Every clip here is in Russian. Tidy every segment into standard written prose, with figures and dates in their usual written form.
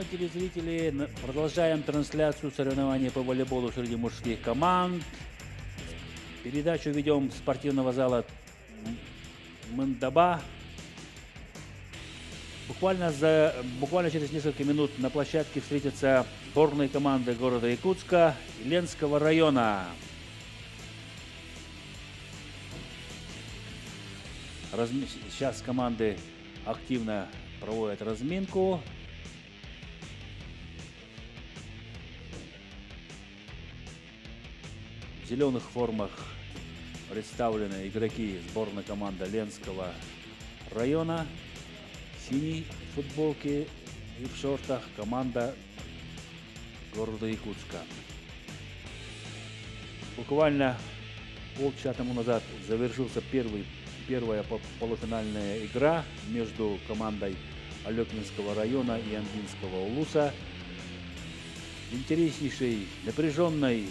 Уважаемые телезрители, продолжаем трансляцию соревнований по волейболу среди мужских команд. Передачу ведем с спортивного зала Мындаба. Буквально через несколько минут на площадке встретятся сборные команды города Якутска и Ленского района. Сейчас команды активно проводят разминку. В зеленых формах представлены игроки сборной команды Ленского района. В синей футболке и в шортах команда города Якутска. Буквально полчаса тому назад завершился первая полуфинальная игра между командой Алекминского района и Ангинского улуса. Интереснейшей, напряженной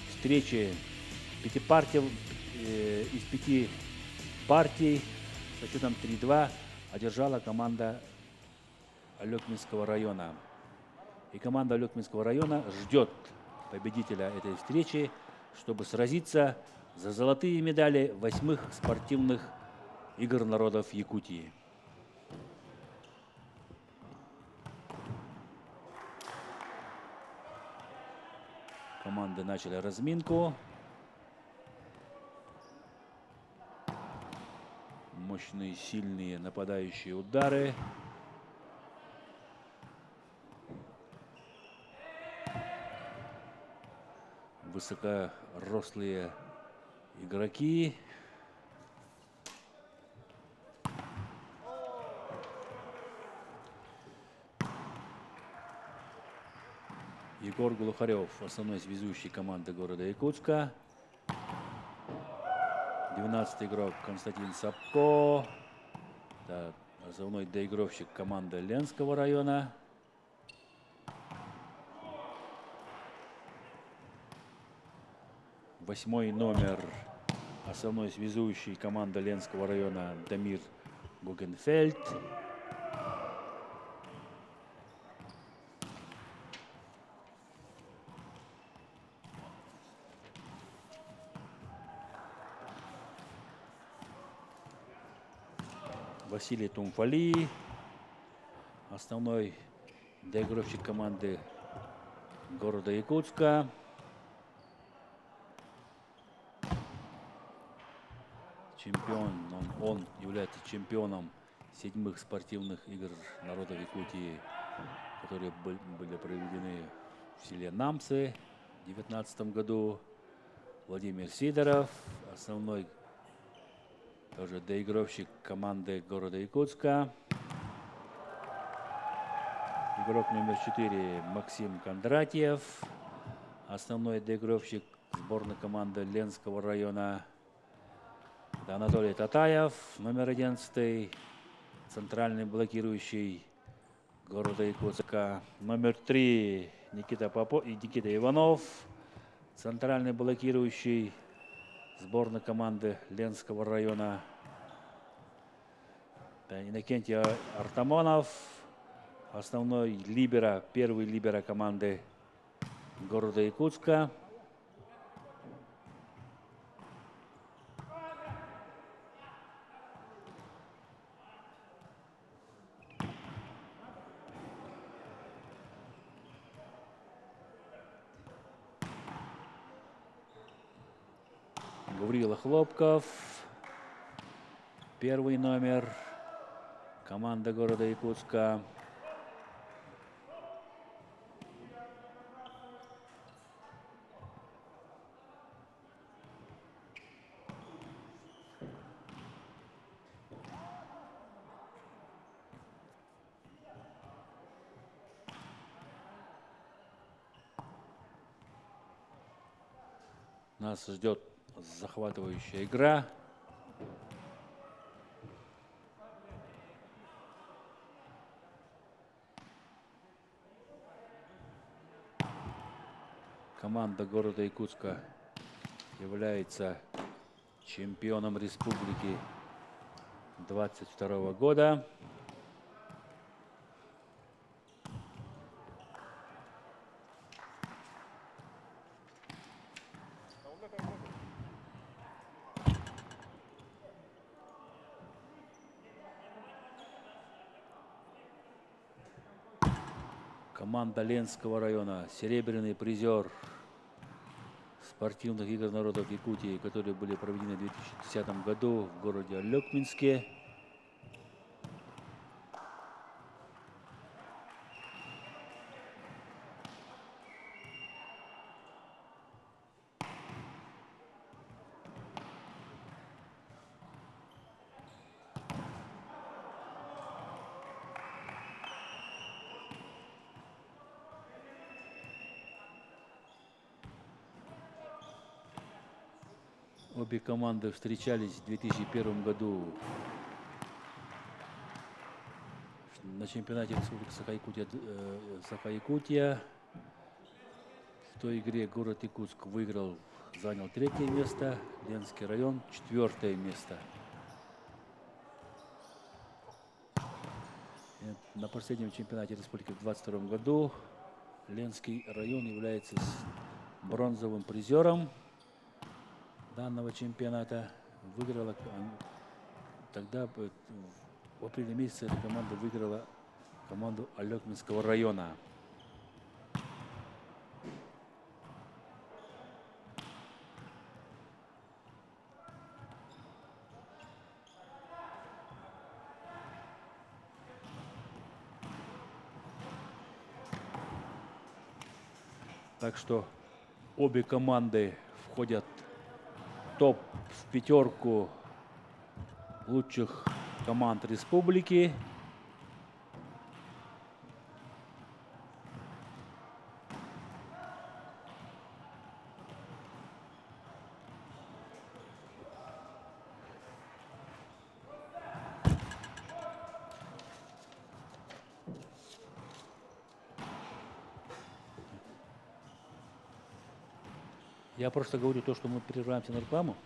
встречи из 5 партий со счетом 3-2 одержала команда Алекминского района. И команда Алекминского района ждет победителя этой встречи, чтобы сразиться за золотые медали 8-х спортивных игр народов Якутии. Команды начали разминку. Мощные, сильные нападающие удары. Высокорослые игроки. Егор Глухарев, основной связующий команды города Якутска. 12-й игрок Константин Сапко. Основной доигровщик команды Ленского района. Восьмой номер, основной связующий команды Ленского района Дамир Гугенфельд. Василий Тумфали, основной доигровщик команды города Якутска. Он является чемпионом 7-х спортивных игр народов Якутии, которые были проведены в селе Намсы в 2019 году. Владимир Сидоров, основной тоже доигровщик команды города Якутска. Игрок номер 4 Максим Кондратьев, основной доигровщик сборной команды Ленского района. Анатолий Татаев, номер 11, центральный блокирующий города Якутска. Номер 3 Никита Иванов, центральный блокирующий сборной команды Ленского района. Иннокентий Артамонов, основной либеро, первый либеро команды города Якутска. Гаврила Хлопков, первый номер, команда города Якутска. Нас ждет захватывающая игра. Команда города Якутска является чемпионом республики 2022 года. Команда Ленского района, серебряный призер спортивных игр народов Якутии, которые были проведены в 2010 году в городе Алекминске. Обе команды встречались в 2001 году на чемпионате Республики Саха-Якутия. В той игре город Якутск выиграл, занял 3-е место, Ленский район 4-е место. И на последнем чемпионате республики в 2022 году Ленский район является бронзовым призером данного чемпионата. Выиграла тогда в апреле месяце эта команда выиграла команду Алекминского района. Так что обе команды входят в пятерку лучших команд республики. Я просто говорю то, что мы прерываемся на рекламу.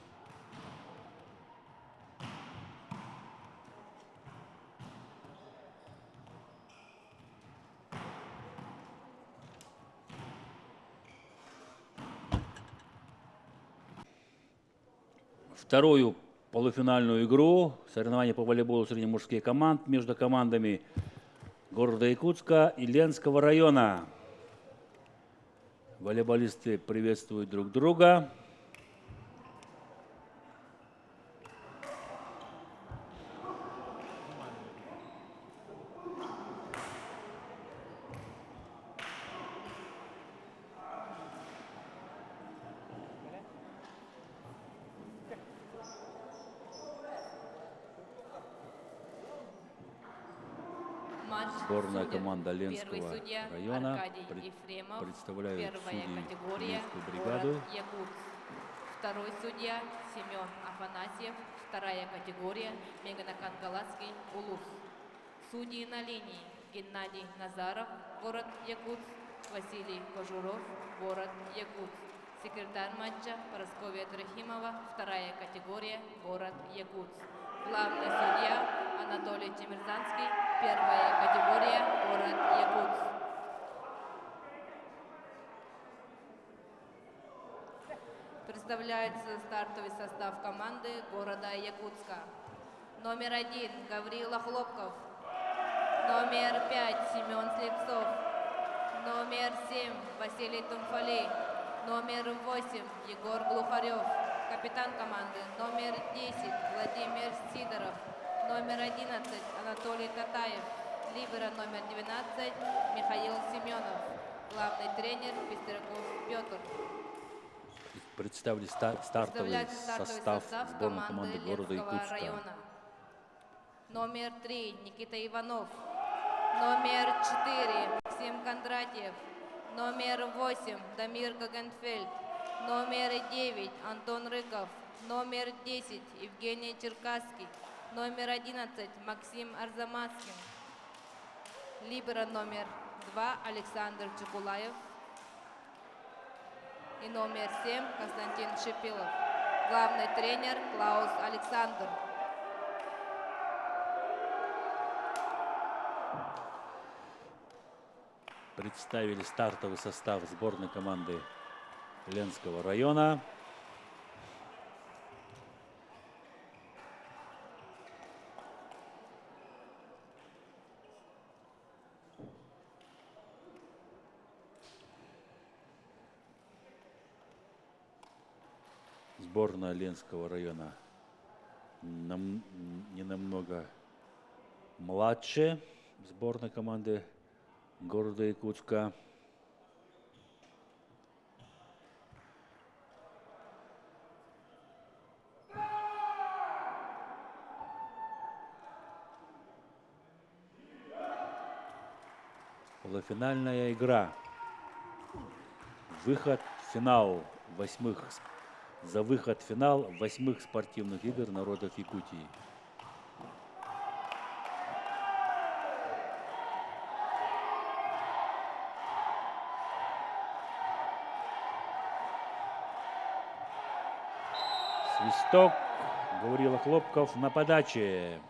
Вторую полуфинальную игру соревнования по волейболу среди мужских команд между командами города Якутска и Ленского района. Волейболисты приветствуют друг друга. Сборная команда Ленского района представляет судьи Ленскую бригаду. Второй судья Семен Афанасьев, вторая категория Меганакан Галацкий, Улус. Судьи на линии Геннадий Назаров, город Якутск, Василий Кожуров, город Якутск. Секретарь матча Парасковья Трохимова, вторая категория, город Якутск. Главный судья Анатолий Тимирзанский, первая категория, город Якутск. Представляется стартовый состав команды города Якутска. Номер 1 Гаврила Хлопков. Номер 5 Семен Слепцов. Номер 7 Василий Тумфали. Номер 8 Егор Глухарев. Капитан команды номер 10 Владимир Сидоров. Номер 11 Анатолий Татаев. Либеро номер 12 Михаил Семенов. Главный тренер Пестряков Петр. Представили стартовый состав сборной команды города Якутска. Номер 3 Никита Иванов. Номер 4 Максим Кондратьев. Номер 8 Дамир Гагенфельд. Номер 9 Антон Рыков. Номер 10 Евгений Черкасский. Номер 11 Максим Арзамаскин. Либеро номер 2 Александр Чекулаев. И номер 7 Константин Шипилов. Главный тренер Клаус Александр. Представили стартовый состав сборной команды Ленского района. Сборная Ленского района не намного младше сборной команды города Якутска. Полуфинальная игра. Выход в финал за выход в финал 8-х спортивных игр народов Якутии. Свисток. Гаврила Хлопков на подаче.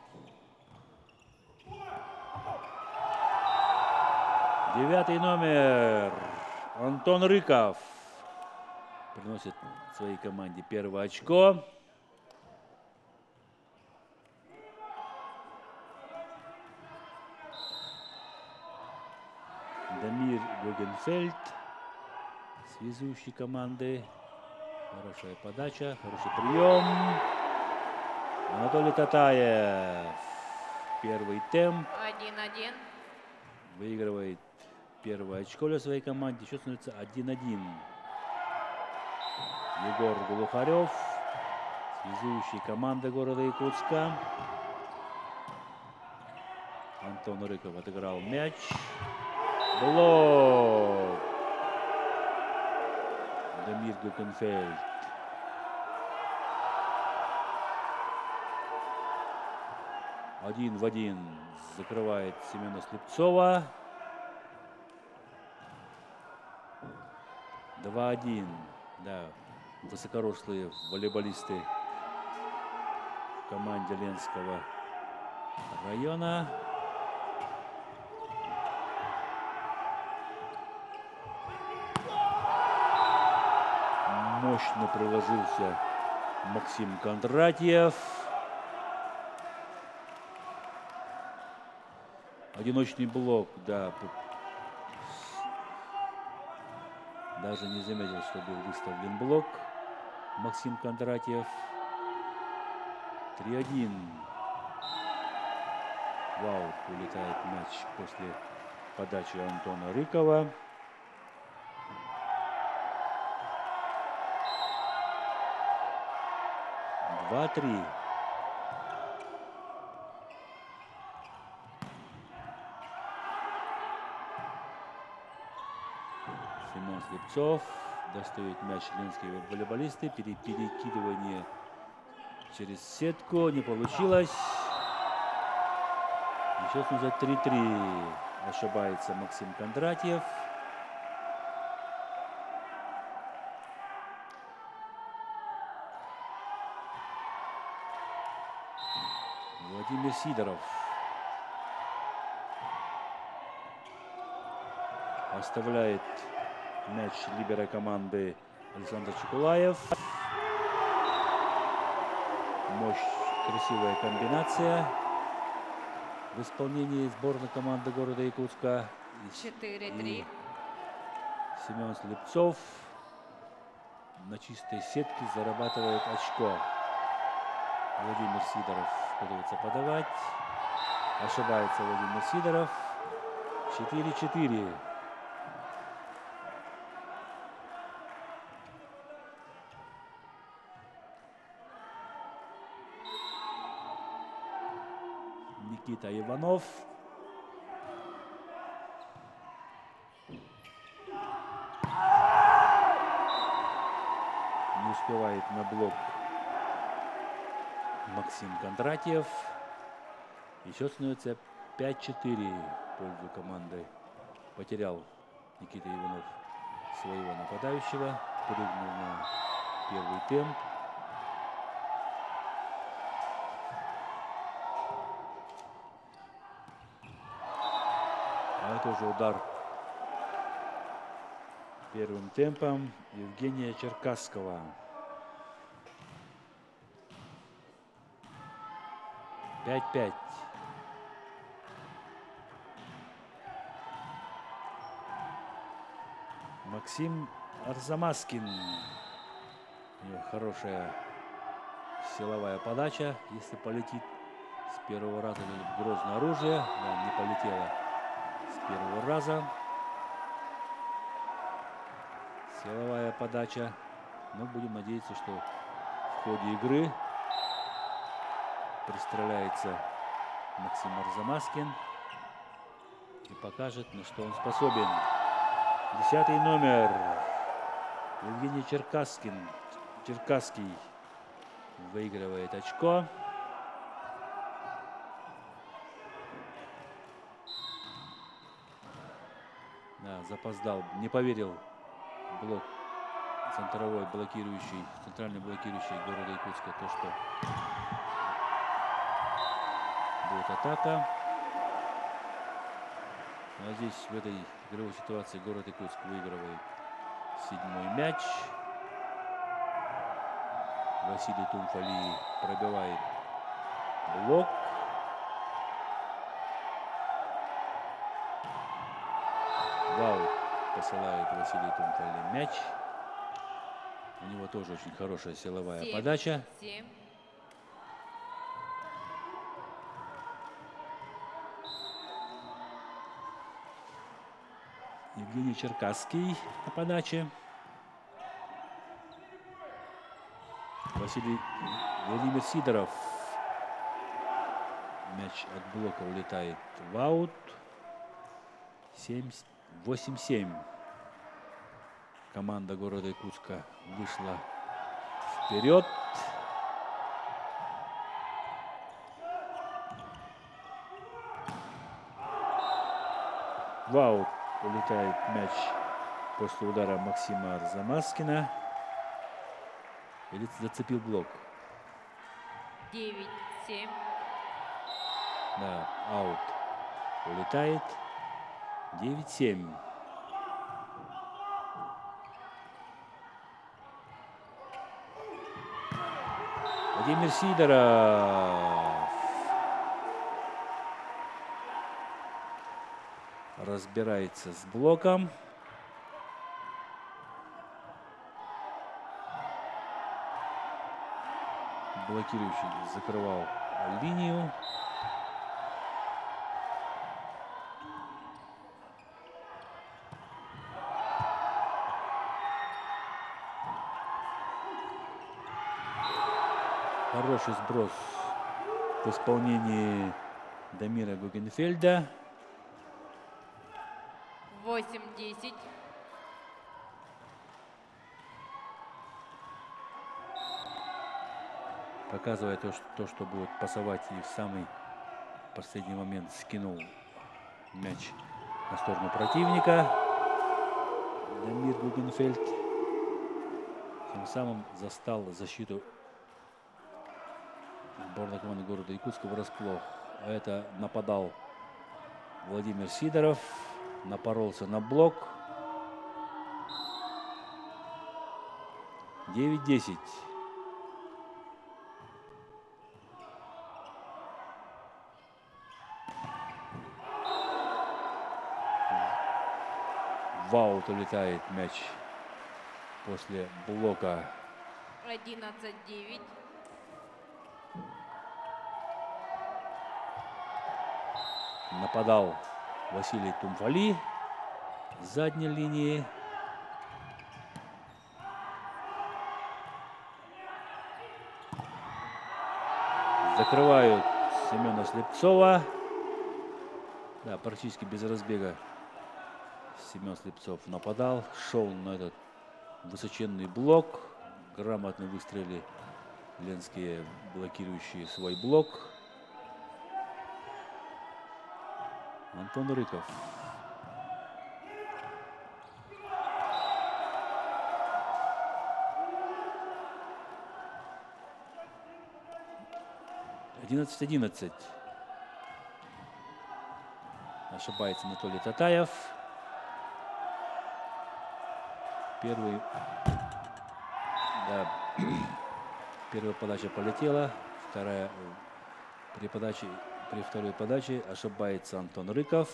9-й номер Антон Рыков приносит своей команде первое очко. Дамир Гогенфельд, связующий команды. Хорошая подача, хороший прием. Анатолий Татаев. Первый темп. 1-1. Выигрывает первое очко для своей команды. Счет становится 1-1. Егор Глухарев, связующий команды города Якутска. Антон Рыков отыграл мяч. Блок. Дамир Гогенфельд. Один в один закрывает Семена Слепцова. 2-1. Да, высокорослые волейболисты в команде Ленского района. Мощно приложился Максим Кондратьев. Одиночный блок, да. Даже не заметил, что был выставлен блок. Максим Кондратьев. 3-1. Вау, улетает мяч после подачи Антона Рыкова. 2-3. Семен Слепцов достает мяч ленские волейболисты. Перекидывание через сетку не получилось. И сейчас уже 3-3. Ошибается Максим Кондратьев. Владимир Сидоров оставляет мяч либера команды Александр Чекулаев. Красивая комбинация в исполнении сборной команды города Якутска. 4-3. Семен Слепцов на чистой сетке зарабатывает очко. Владимир Сидоров пытается подавать. Ошибается Владимир Сидоров. 4-4. Никита Иванов. Не успевает на блок Максим Кондратьев. И счет становится 5-4 в пользу команды. Потерял Никита Иванов своего нападающего. Прыгнул на первый темп. А это уже удар первым темпом Евгения Черкасского. 5-5. Максим Арзамаскин У него хорошая силовая подача. Если полетит с первого раза, это грозное оружие. Да, не полетело с первого раза. Силовая подача. Но будем надеяться, что в ходе игры пристреляется Максим Арзамаскин и покажет, на что он способен. 10-й номер Евгений Черкасский выигрывает очко. Да, запоздал, не поверил блок центральный блокирующий города Якутска, то, что будет атака. А здесь в этой игровой ситуации город Якутск выигрывает 7-й мяч. Василий Тумфали пробивает блок. Вау, посылает Василий Тумфали мяч. У него тоже очень хорошая силовая подача. 7. Евгений Черкасский на подаче. Владимир Сидоров. Мяч от блока улетает в аут. 8-7. Команда города Якутска вышла вперед. В аут улетает мяч после удара Максима Арзамаскина. Или зацепил блок. 9-7. Да, аут улетает. 9-7. Владимир Сидоров разбирается с блоком. Блокирующий закрывал линию. Хороший сброс в исполнении Дамира Гугенфельда. 8-10. Показывая то, что будет пасовать, и в самый последний момент скинул мяч на сторону противника. Дамир Гугенфельд тем самым застал защиту сборной команды города Якутска врасплох. А это нападал Владимир Сидоров. Напоролся на блок. 9-10. В аут улетает мяч после блока. 11-9. Нападал Василий Тумфали с задней линии. Закрывают Семена Слепцова. Да, практически без разбега Семен Слепцов нападал. Шел на этот высоченный блок. Грамотно выстрелили ленские, блокирующие свой блок. Антон Рыков. «11-11». Ошибается Анатолий Татаев. Первая подача полетела. При второй подаче ошибается Антон Рыков.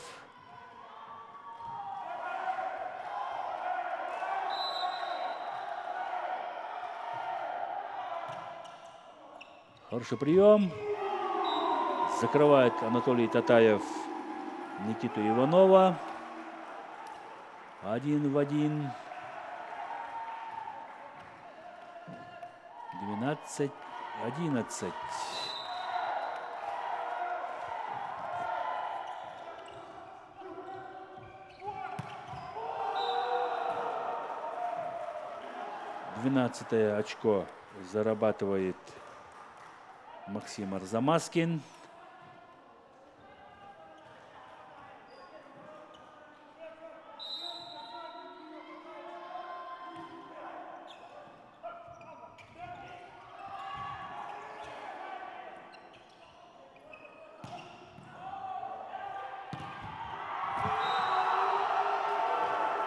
Хороший прием. Закрывает Анатолий Татаев Никиту Иванова. 1-1. 12-11. Двенадцатое очко зарабатывает Максим Арзамаскин.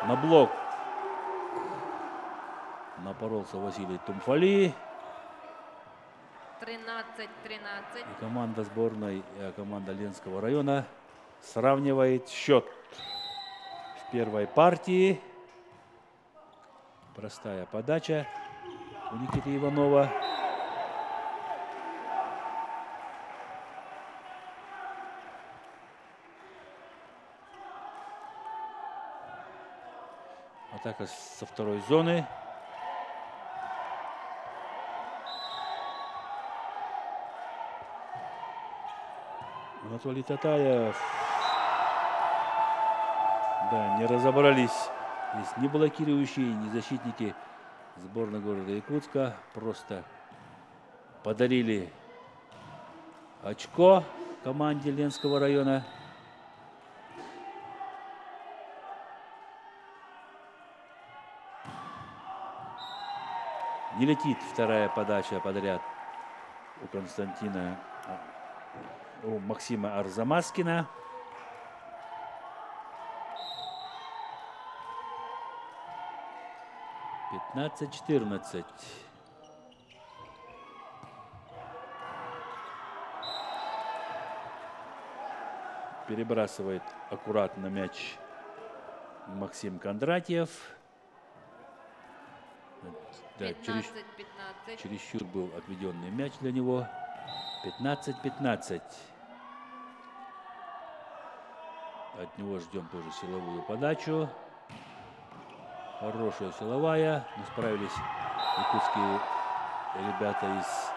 На блок напоролся Василий Тумфали. 13-13. И команда сборной, команда Ленского района сравнивает счет в первой партии. Простая подача у Никиты Иванова. Атака со второй зоны. Анатолий Татаев. Да, не разобрались здесь ни блокирующие, ни защитники сборной города Якутска. Просто подарили очко команде Ленского района. Не летит вторая подача подряд у Максима Арзамаскина. — 15-14. Перебрасывает аккуратно мяч Максим Кондратьев. Да, 15-15. чересчур был отведенный мяч для него. 15-15. От него ждем тоже силовую подачу. Хорошая силовая. Но справились якутские ребята с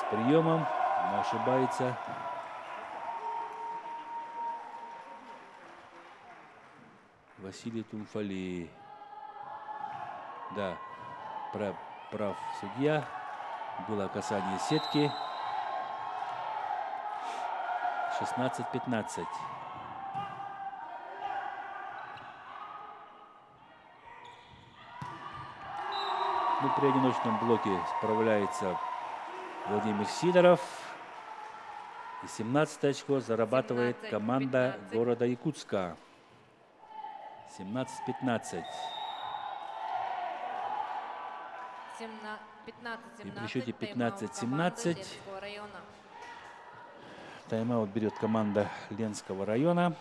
приемом. Не ошибается. Василий Тумфали. Да, прав судья. Было касание сетки. 16-15. Ну, при одиночном блоке справляется Владимир Сидоров. И 17 очко зарабатывает команда города Якутска. 17-15. 15-17. И при счете тайм-аут 15-17 команды Ленского района. тайм-аут берет команда Ленского района.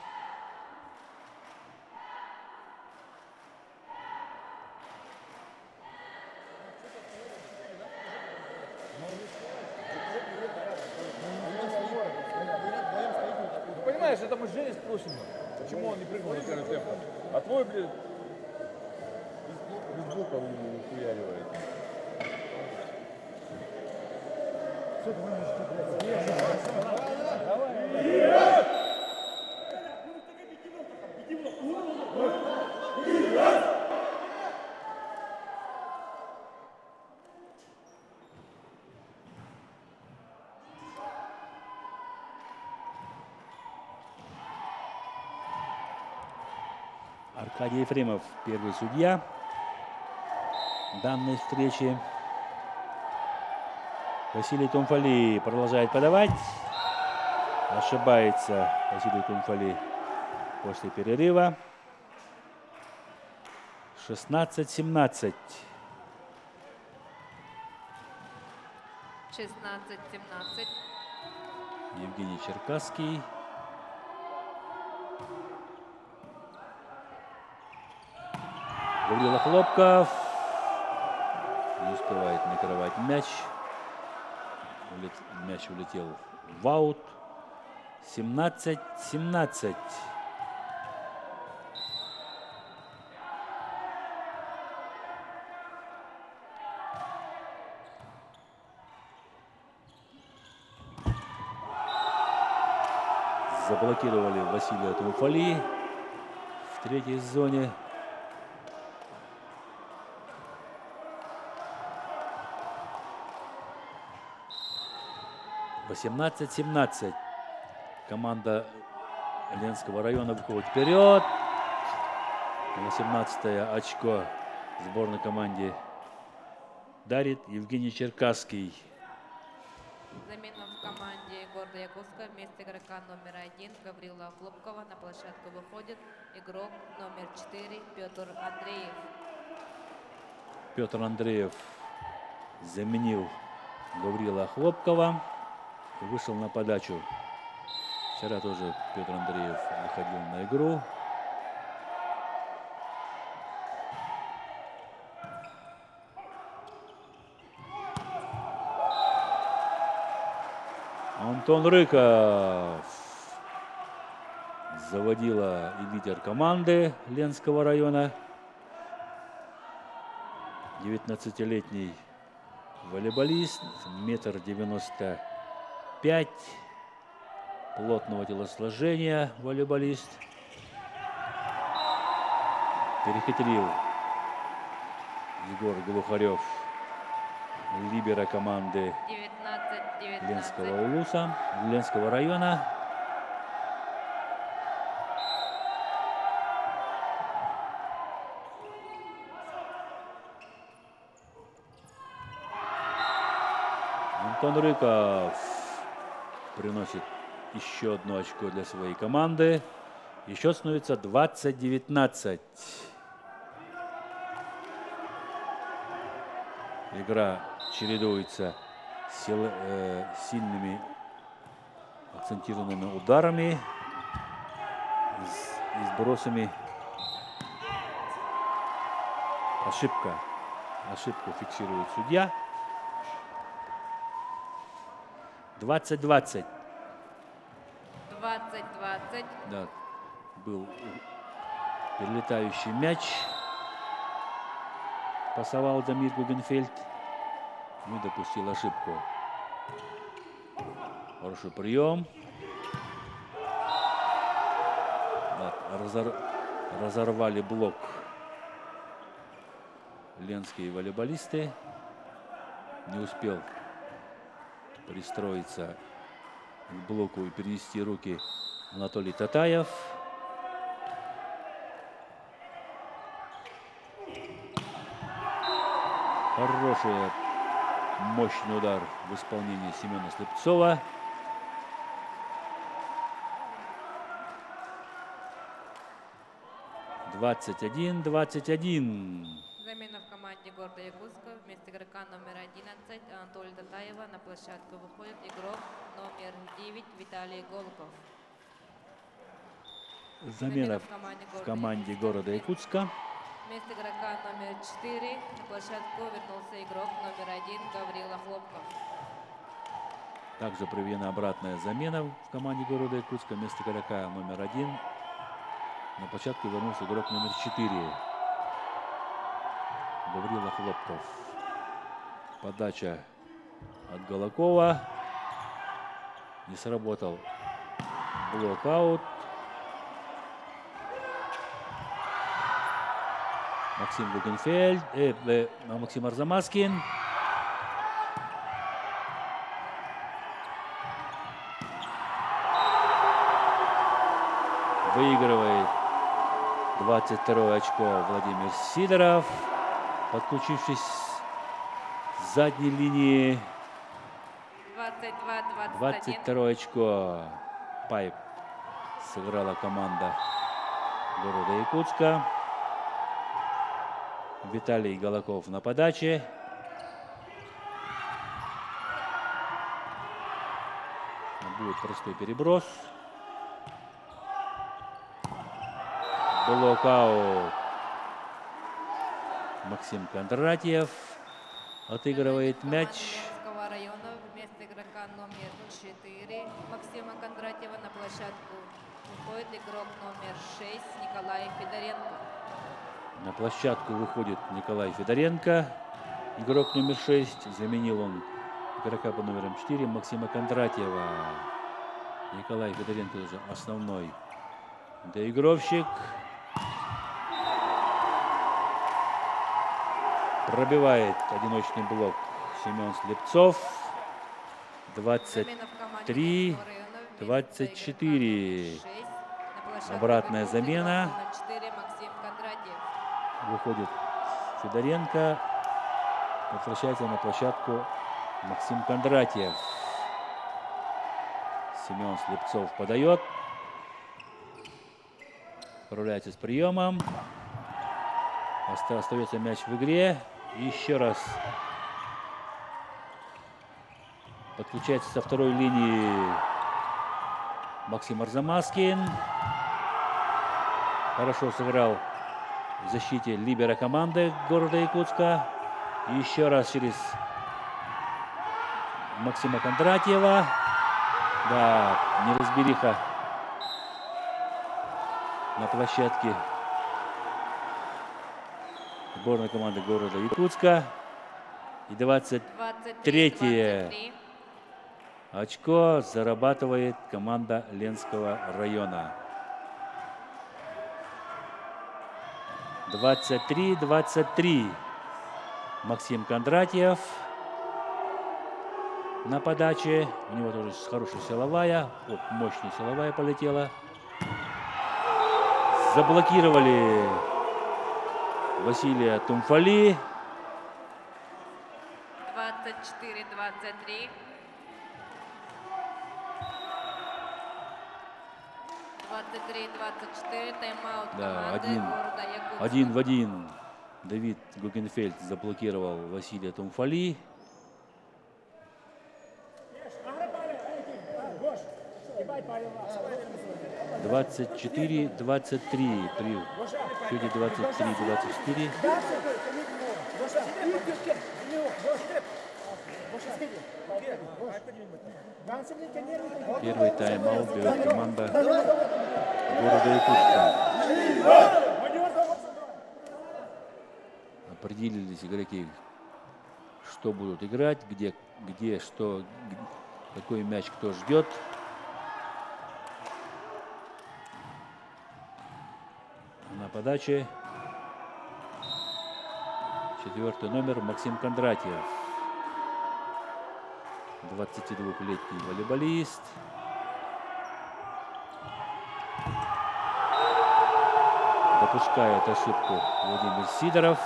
Понимаешь, это мы Жене спросим, почему он не прыгнул на первый темп. А твой, блин, без бока ухуяривает. Аркадий Ефремов, первый судья данной встречи. Василий Тумфали продолжает подавать. Ошибается Василий Тумфали после перерыва. 16-17. 16-17. Евгений Черкасский. Гаврила Хлопков. Не успевает накрывать мяч. Мяч улетел в аут. 17-17. Заблокировали Василия Тумфали в третьей зоне. (18-17). Команда Ленского района выходит вперед. 18-е очко сборной команде дарит Евгений Черкасский. Замена в команде города Якутска. Вместо игрока номер 1 Гаврила Хлопкова на площадку выходит игрок номер 4 Петр Андреев. Петр Андреев заменил Гаврила Хлопкова и вышел на подачу. Вчера тоже Петр Андреев выходил на игру. Антон Рыков, заводила и лидер команды Ленского района. 19-летний волейболист, 1,95 м, плотного телосложения волейболист. Перехитрил Егор Глухарев либера команды 19-19. Ленского улуса, Ленского района. Антон Рыков приносит еще одно очко для своей команды. И счет становится 20-19. Игра чередуется сильными акцентированными ударами и сбросами. Ошибку фиксирует судья. 20-20. 20-20. Да, был перелетающий мяч. Пасовал Дамир Гугенфельд. Ну, допустил ошибку. Хороший прием. Да, разорвали блок ленские волейболисты. Не успел пристроиться к блоку и перенести руки Анатолий Татаев. Хороший, мощный удар в исполнении Семена Слепцова. (21-21). Замена в команде города Якутска. Вместо игрока номер 11 Анатолия Татаева на площадку выходит игрок номер 9 Виталий Голубов. Замена в команде города Якутска. Вместо игрока номер 4 на площадку вернулся игрок номер 1 Гаврила Хлопков. Также проведена обратная замена в команде города Якутска. Вместо игрока номер 1 на площадку вернулся игрок номер 4 Гаврила Хлопков. Подача от Голокова. Не сработал блокаут. Максим Гугенфельд, Максим Арзамаскин. Выигрывает 22 очко Владимир Сидоров, подключившись с задней линии. 22-21. 22 очко пайп сыграла команда города Якутска. Виталий Голоков на подаче. Будет простой переброс. Блокаут. Максим Кондратьев отыгрывает мяч. Ленского района вместо игрока 4 Максима Кондратьева. На площадку выходит игрок номер 6 Николай Федоренко. На площадку выходит Николай Федоренко, игрок номер 6. Заменил он игрока по номерам 4 Максима Кондратьева. Николай Федоренко уже основной доигровщик. Пробивает одиночный блок Семен Слепцов. Замена в команде 23, Ленинского района. Вместо 24. игрока номер 6 на площадку Обратная выходит замена. игрок номер 4 Максим Кондратьев. Выходит Федоренко. Возвращается на площадку Максим Кондратьев. Семен Слепцов подает. Справляется с приемом. Остается мяч в игре. И еще раз подключается со второй линии Максим Арзамаскин. Хорошо сыграл в защите либера команды города Якутска. И еще раз через Максима Кондратьева. Да, неразбериха на площадке сборной команды города Якутска. И 23-е 23. очко зарабатывает команда Ленского района. 23-23. Максим Кондратьев на подаче. У него тоже хорошая силовая. Вот, мощная силовая полетела. Заблокировали Василия Тумфали. 24-23. 23-24. Тайм-аут Да, команды города Якутска. 1 в 1. Давид Гугенфельд заблокировал Василия Тумфали. 24-23 при счете 23-24. Первый тайм-аут берет команда города Якутска. Определились игроки, что будут играть, где что, какой мяч кто ждет. На подаче 4-й номер Максим Кондратьев. 22-летний волейболист. Допускает ошибку Владимир Сидоров.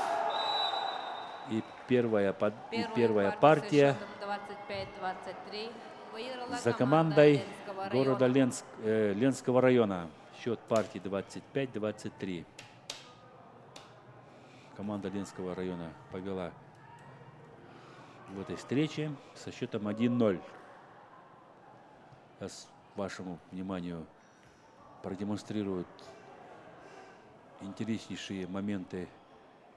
И первая партия за командой города Ленского района. Счет партии 25-23. Команда Ленского района повела в этой встрече со счетом 1-0. Сейчас вашему вниманию продемонстрируют интереснейшие моменты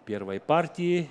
первой партии.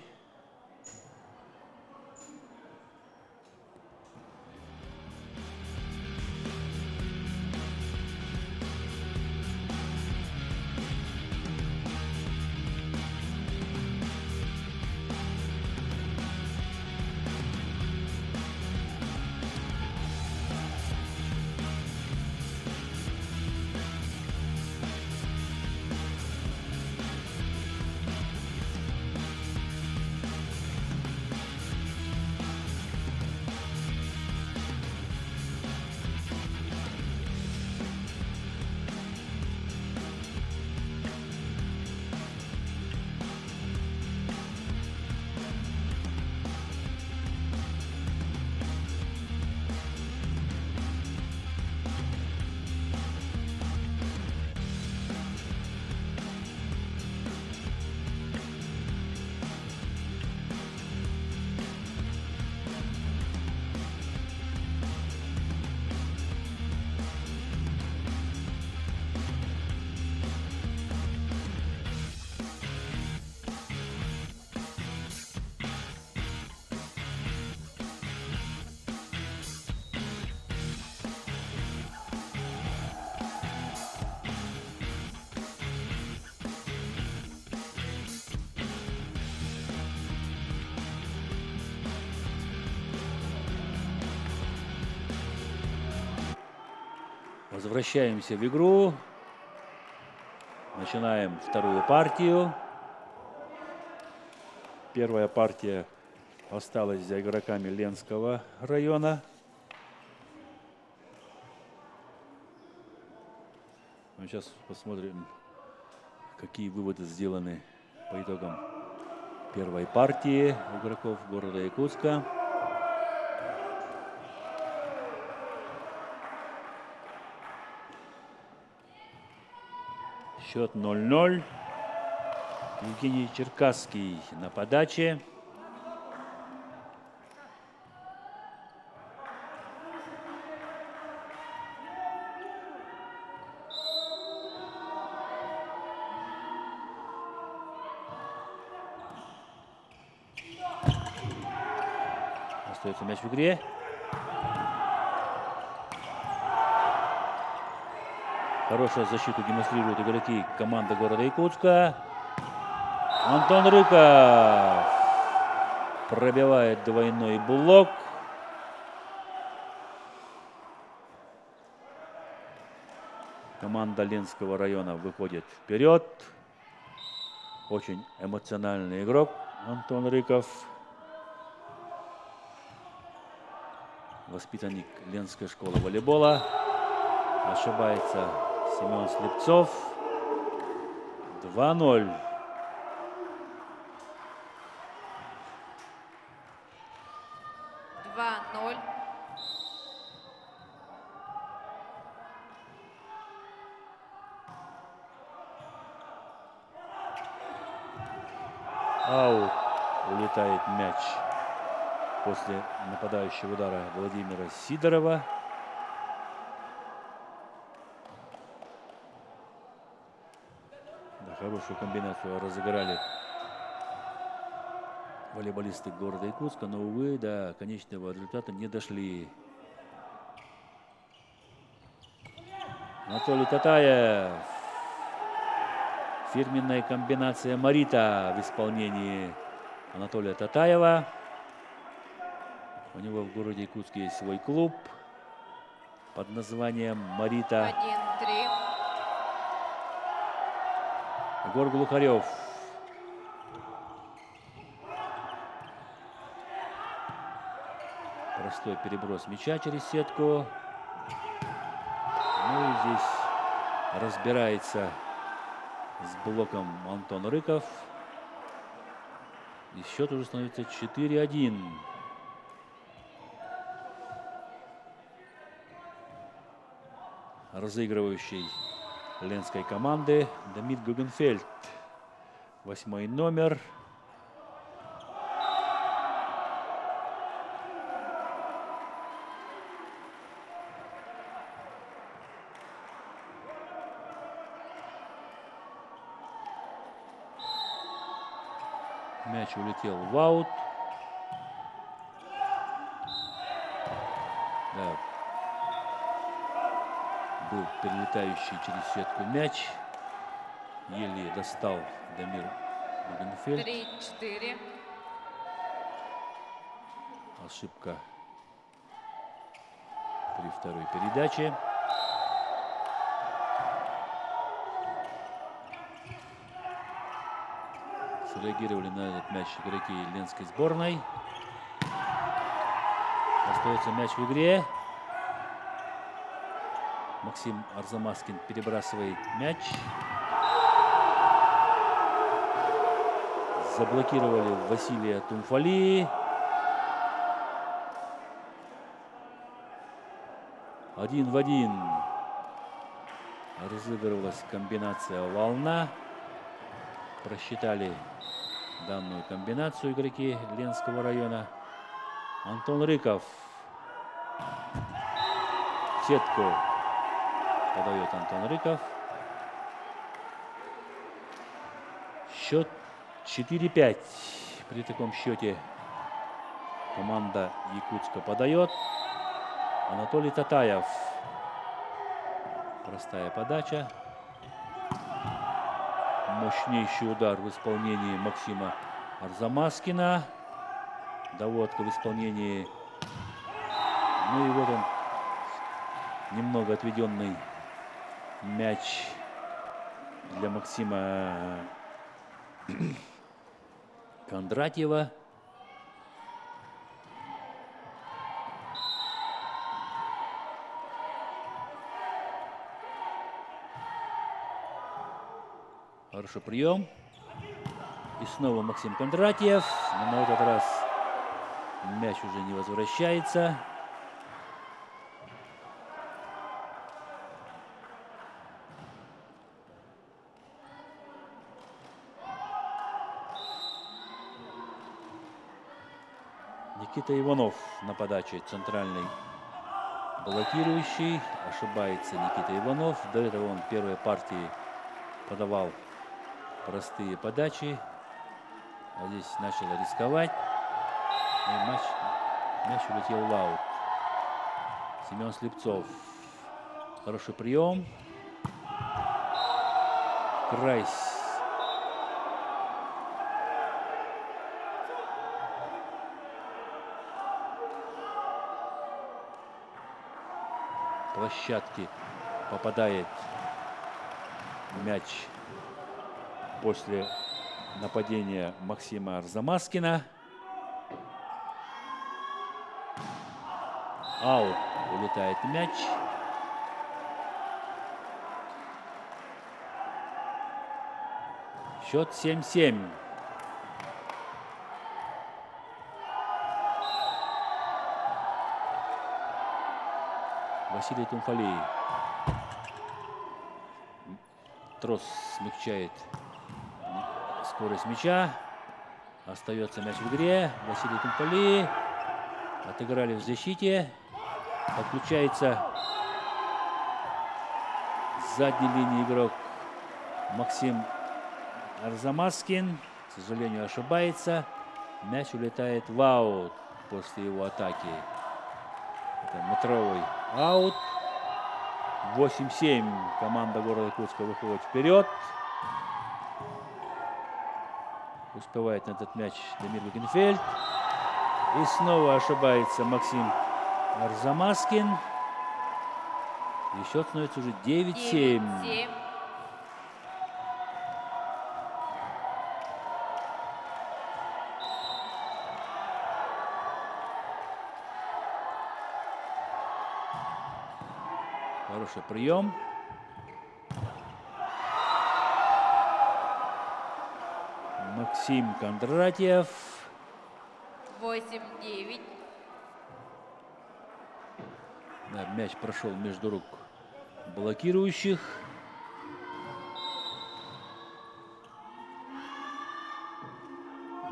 Возвращаемся в игру. Начинаем вторую партию. Первая партия осталась за игроками Ленского района. Сейчас посмотрим, какие выводы сделаны по итогам первой партии игроков города Якутска. Счет 0-0. Евгений Черкасский на подаче. Остается мяч в игре. Хорошую защиту демонстрируют игроки команды города Якутска. Антон Рыков пробивает двойной блок. Команда Ленского района выходит вперед. Очень эмоциональный игрок Антон Рыков. Воспитанник Ленской школы волейбола. Ошибается Семен Слепцов. 2-0. Аут. Улетает мяч после нападающего удара Владимира Сидорова. Да, хорошую комбинацию разыграли волейболисты города Якутска, но, увы, до конечного результата не дошли. Анатолий Татаев. Фирменная комбинация Марита в исполнении Анатолия Татаева. У него в городе Якутске есть свой клуб под названием Марита. 1-3. Егор Глухарев. Простой переброс мяча через сетку. Ну и здесь разбирается с блоком Антон Рыков. И счет уже становится 4-1. Разыгрывающий ленской команды Дамир Гугенфельд. 8-й номер. Мяч улетел в аут. Да. Был перелетающий через сетку мяч. Еле достал Дамир Гугенфельд. 3-4. Ошибка при второй передаче. Среагировали на этот мяч игроки Ленской сборной. Остается мяч в игре. Максим Арзамаскин перебрасывает мяч. Заблокировали Василия Тумфали. 1-1. Разыгрывалась комбинация «Волна». Просчитали данную комбинацию игроки Ленского района. Антон Рыков. В сетку подает Антон Рыков. Счет 4-5. При таком счете команда Якутска подает. Анатолий Татаев. Простая подача. Мощнейший удар в исполнении Максима Арзамаскина. Доводка в исполнении. Ну и вот он немного отведенный мяч для Максима Кондратьева. Хороший прием. И снова Максим Кондратьев. Но на этот раз мяч уже не возвращается. Никита Иванов на подаче центральный блокирующий. Ошибается Никита Иванов. До этого он в первой партии подавал простые подачи. А здесь начал рисковать. И мяч улетел в аут. Семен Слепцов. Хороший прием. Крайс. Площадки попадает мяч после нападения Максима Арзамаскина. Аут, улетает мяч. Счет 7-7. Василий Тумфалей. Трос смягчает скорость мяча. Остается мяч в игре. Василий Тумфалей. Отыграли в защите. Подключается с задней линии игрок Максим Арзамаскин. К сожалению, ошибается. Мяч улетает в аут после его атаки. Это метровый аут. 8-7. Команда города Якутска выходит вперед. Успевает на этот мяч Дамир Гагенфельд. И снова ошибается Максим Арзамаскин. И счет становится уже 9-7. 9-7. Хороший прием. Максим Кондратьев. 8-9. Да, мяч прошел между рук блокирующих.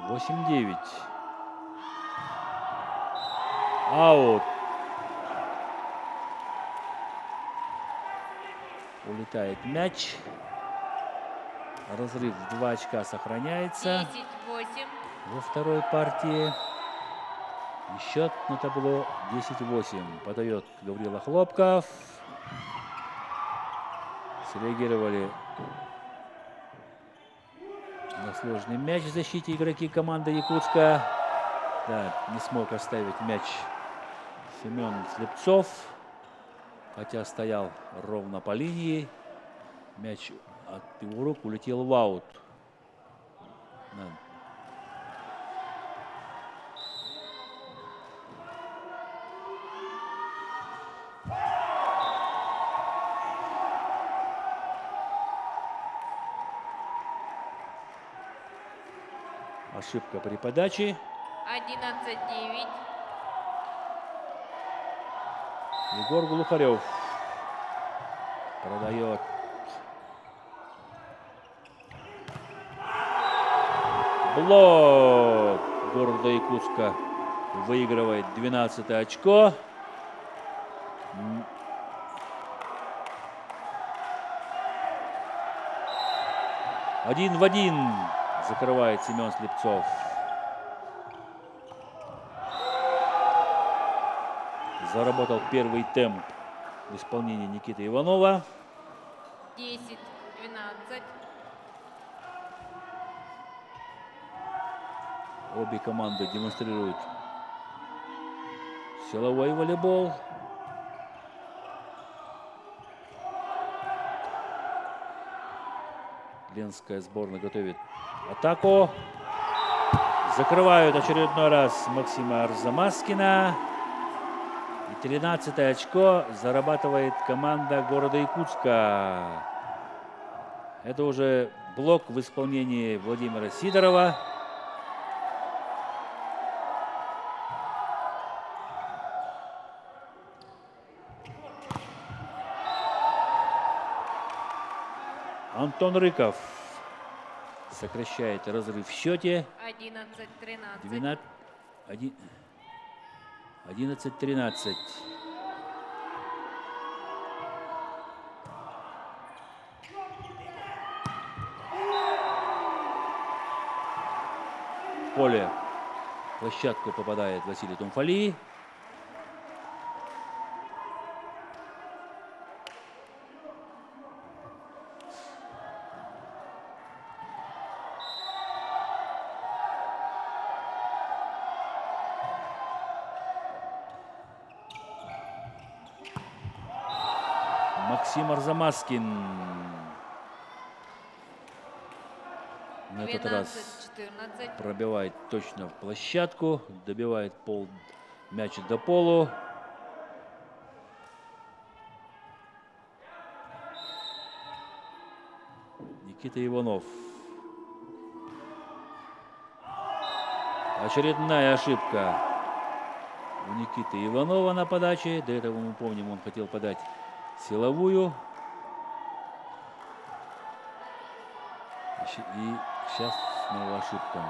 Восемь 9. Аут. Улетает мяч. Разрыв в 2 очка сохраняется 10-8. во второй партии. И счет на табло 10-8. Подает Гаврила Хлопков. Среагировали на сложный мяч в защите игроки команды Якутска. Да, не смог оставить мяч Семен Слепцов. Хотя стоял ровно по линии. Мяч от его рук улетел в аут. Да. Ошибка при подаче. 11-9. Егор Глухарев продает. Блок города Якутска выигрывает 12 очко. Один в один закрывает Семен Слепцов. Заработал первый темп в исполнении Никиты Иванова. 10-12. Обе команды демонстрируют силовой волейбол. Ленская сборная готовит атаку. Закрывают очередной раз Максима Арзамаскина. И 13-е очко зарабатывает команда города Якутска. Это уже блок в исполнении Владимира Сидорова. Антон Рыков сокращает разрыв в счете. 11-13. 11-13. В поле площадку попадает Василий Тумфали. Максим Арзамаскин на этот раз 12-14. пробивает точно в площадку, добивает мяч до полу. Никита Иванов. Очередная ошибка у Никиты Иванова на подаче. До этого мы помним, он хотел подать силовую. И сейчас снова ошибка.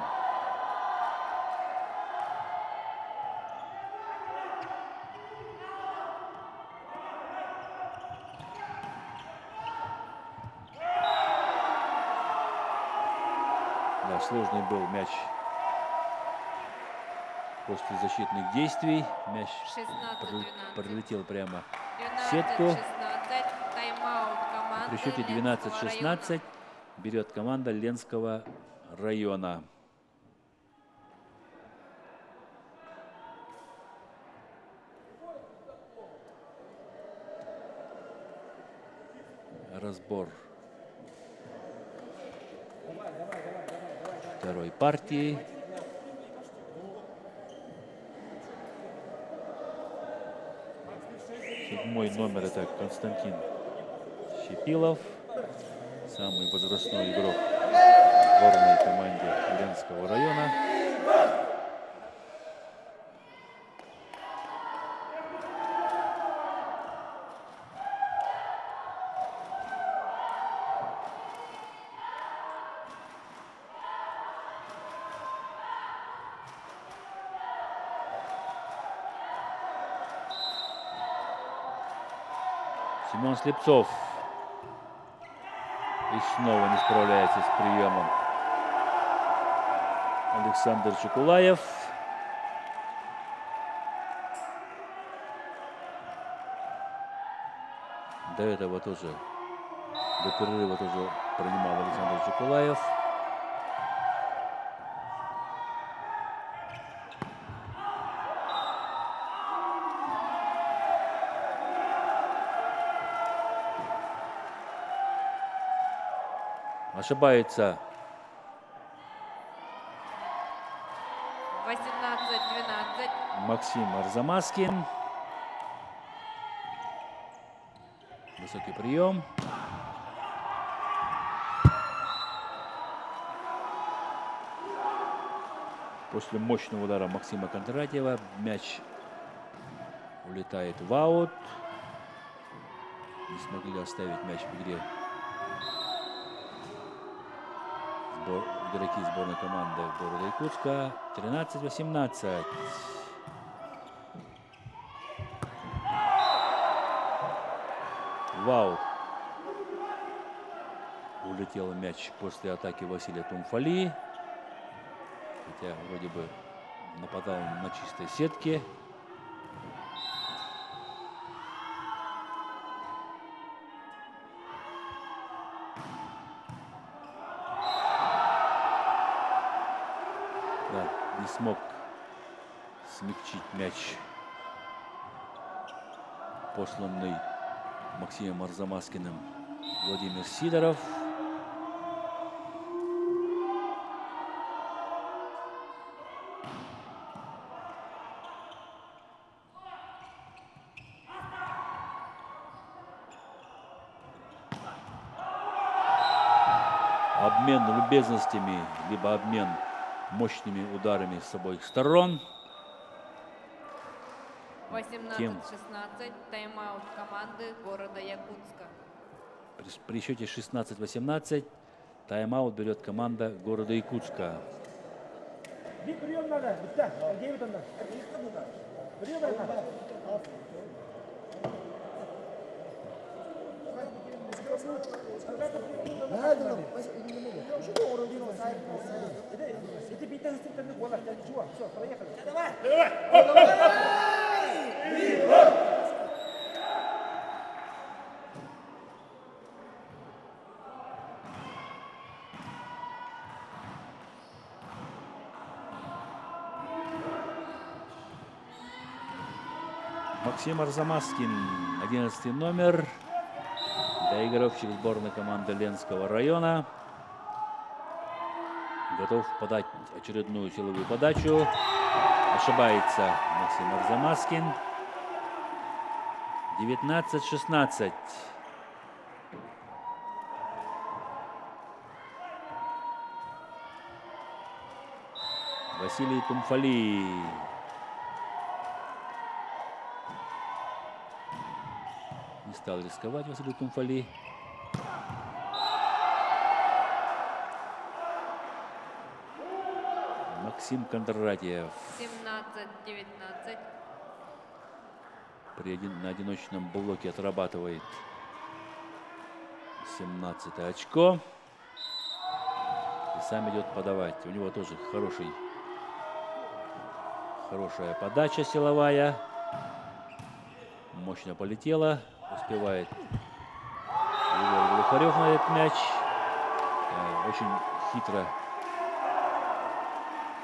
Да, сложный был мяч после защитных действий. Мяч 16-12. пролетел прямо в сетку. 12-16. Тайм-аут команды При счете Ленского района. 12-16 берет команда Ленского района. Разбор второй партии. Седьмой номер — это Константин Щепилов, самый возрастной игрок в сборной команде Ленского района. Семен Слепцов. И снова не справляется с приемом Александр Чекулаев. До этого тоже, до перерыва тоже принимал Александр Чекулаев. Ошибается 18-12. Максим Арзамаскин. Высокий прием. После мощного удара Максима Кондратьева мяч улетает в аут. Не смогли оставить мяч в игре игроки сборной команды города Якутска. 13-18. Вау. Улетел мяч после атаки Василия Тумфали. Хотя вроде бы нападал на чистой сетке. Да, не смог смягчить мяч, посланный Максимом Арзамаскиным, Владимир Сидоров. обмен любезностями, либо обмен мощными ударами с обоих сторон. 18-16. Тайм-аут команды города Якутска. При счете 16-18 тайм-аут берет команда города Якутска. Прием надо, да, где это надо? Прием надо. Это битва с гола, все, проехали. Максим Арзамаскин, 11 номер, доигровщик сборной команды Ленского района. Готов подать очередную силовую подачу. Ошибается Максим Арзамаскин. 19-16. Василий Тумфали. Не стал рисковать Василий Тумфали. Максим Кондратьев. 17-19. На одиночном блоке отрабатывает 17 очко. И сам идет подавать. У него тоже хорошая подача силовая. Мощно полетела. Успевает Егор Глухарев на этот мяч. Очень хитро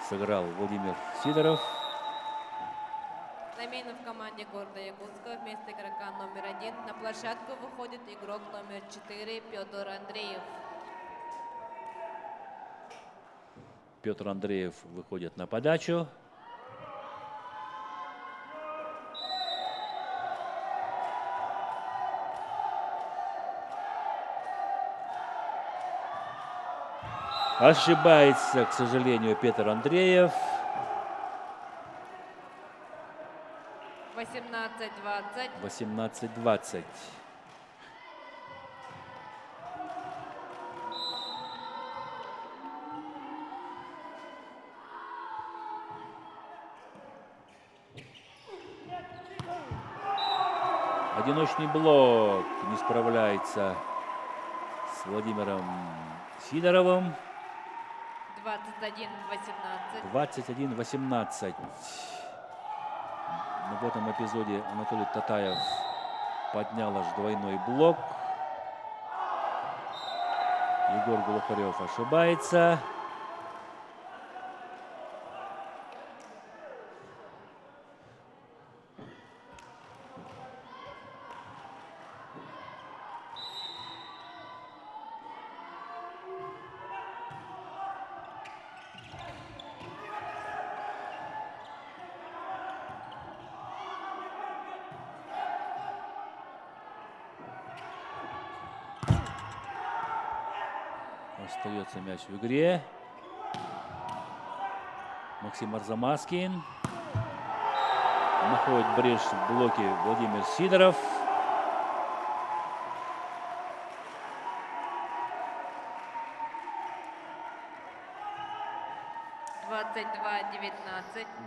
сыграл Владимир Сидоров. Замена в команде города Якутска. Вместо игрока номер 1 на площадку выходит игрок номер 4 Петр Андреев. Петр Андреев выходит на подачу. Ошибается, к сожалению, Петр Андреев. 18-20. 18-20. Одиночный блок не справляется с Владимиром Сидоровым. 21-18. 21-18. Но в этом эпизоде Анатолий Татаев поднял аж двойной блок. Егор Глухарев ошибается. Остается мяч в игре. Максим Арзамаскин. Находит брешь в блоке Владимир Сидоров. —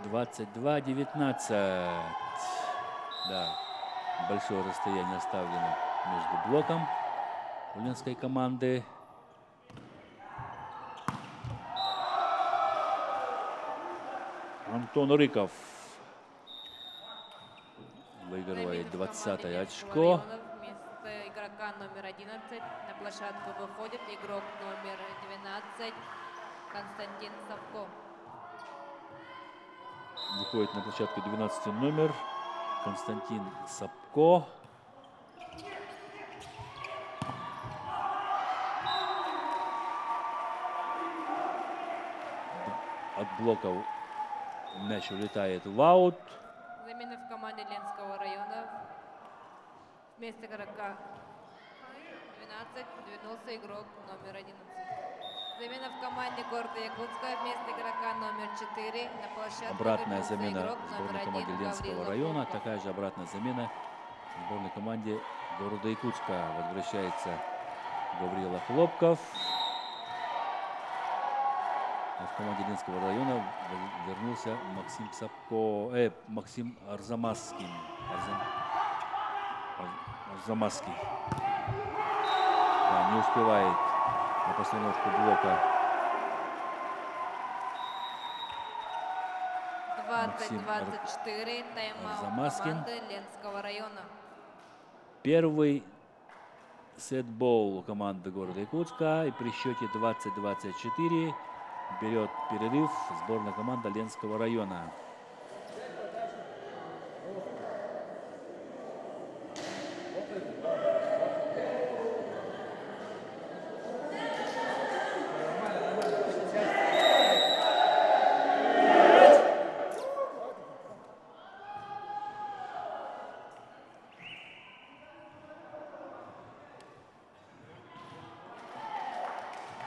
22-19. Да, большое расстояние оставлено между блоком у ленской команды. Антон Рыков выигрывает 20-е очко. Вместо игрока номер 11 на площадку выходит игрок номер 12 Константин Савко. Выходит на площадку 12 номер Константин Сапко. От блоков мяч улетает в аут. Замена в команде Ленского района. Вместо игрока 12 вернулся игрок номер 11. Замена в команде города Якутска. Вместо игрока номер 4 на площадку Обратная вернулся замена игрок в номер сборной 1 команде Ленского района. Такая же обратная замена в сборной команде города Якутска. Возвращается Гаврила Хлопков. А в команде Ленского района вернулся Максим Сапко, Максим Арзамасский. Арзамасский. Да, не успевает на постановку блока. 20-24. Тайм-аут Арзамаскин. команды Ленского района. Первый сетбол у команды города Якутска. И при счете 20-24 берет перерыв сборная команда Ленского района.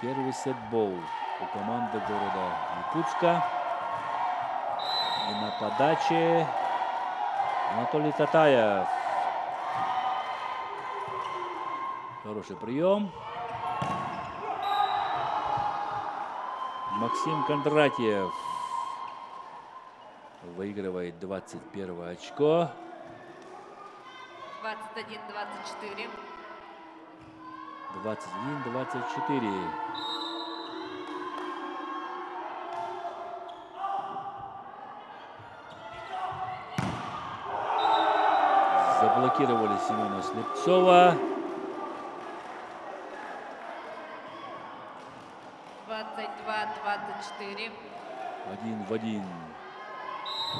Первый сетбол у команды города Якутска. И на подаче Анатолий Татаев. Хороший прием. Максим Кондратьев выигрывает 21 очко. 21-24. 21-24. Заблокировали Семена Слепцова. 22-24. 1-1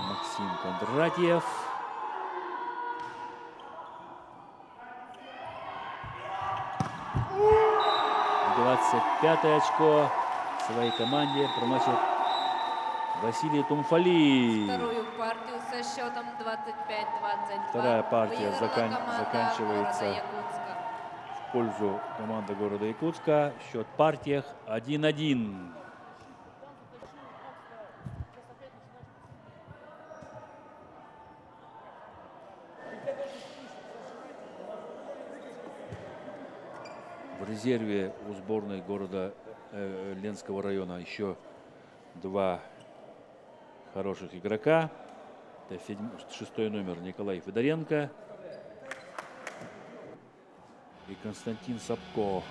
Максим Кондратьев. И 25 очко своей команде приносит Василий Тумфали. Вторую партию со счетом 25-22. Вторая партия выиграла команда заканчивается города Якутска. в пользу команды города Якутска. Счет в партиях 1-1. В резерве у сборной города Ленского района еще два хороших игрока. Это 6-й номер Николай Федоренко и Константин Сапко.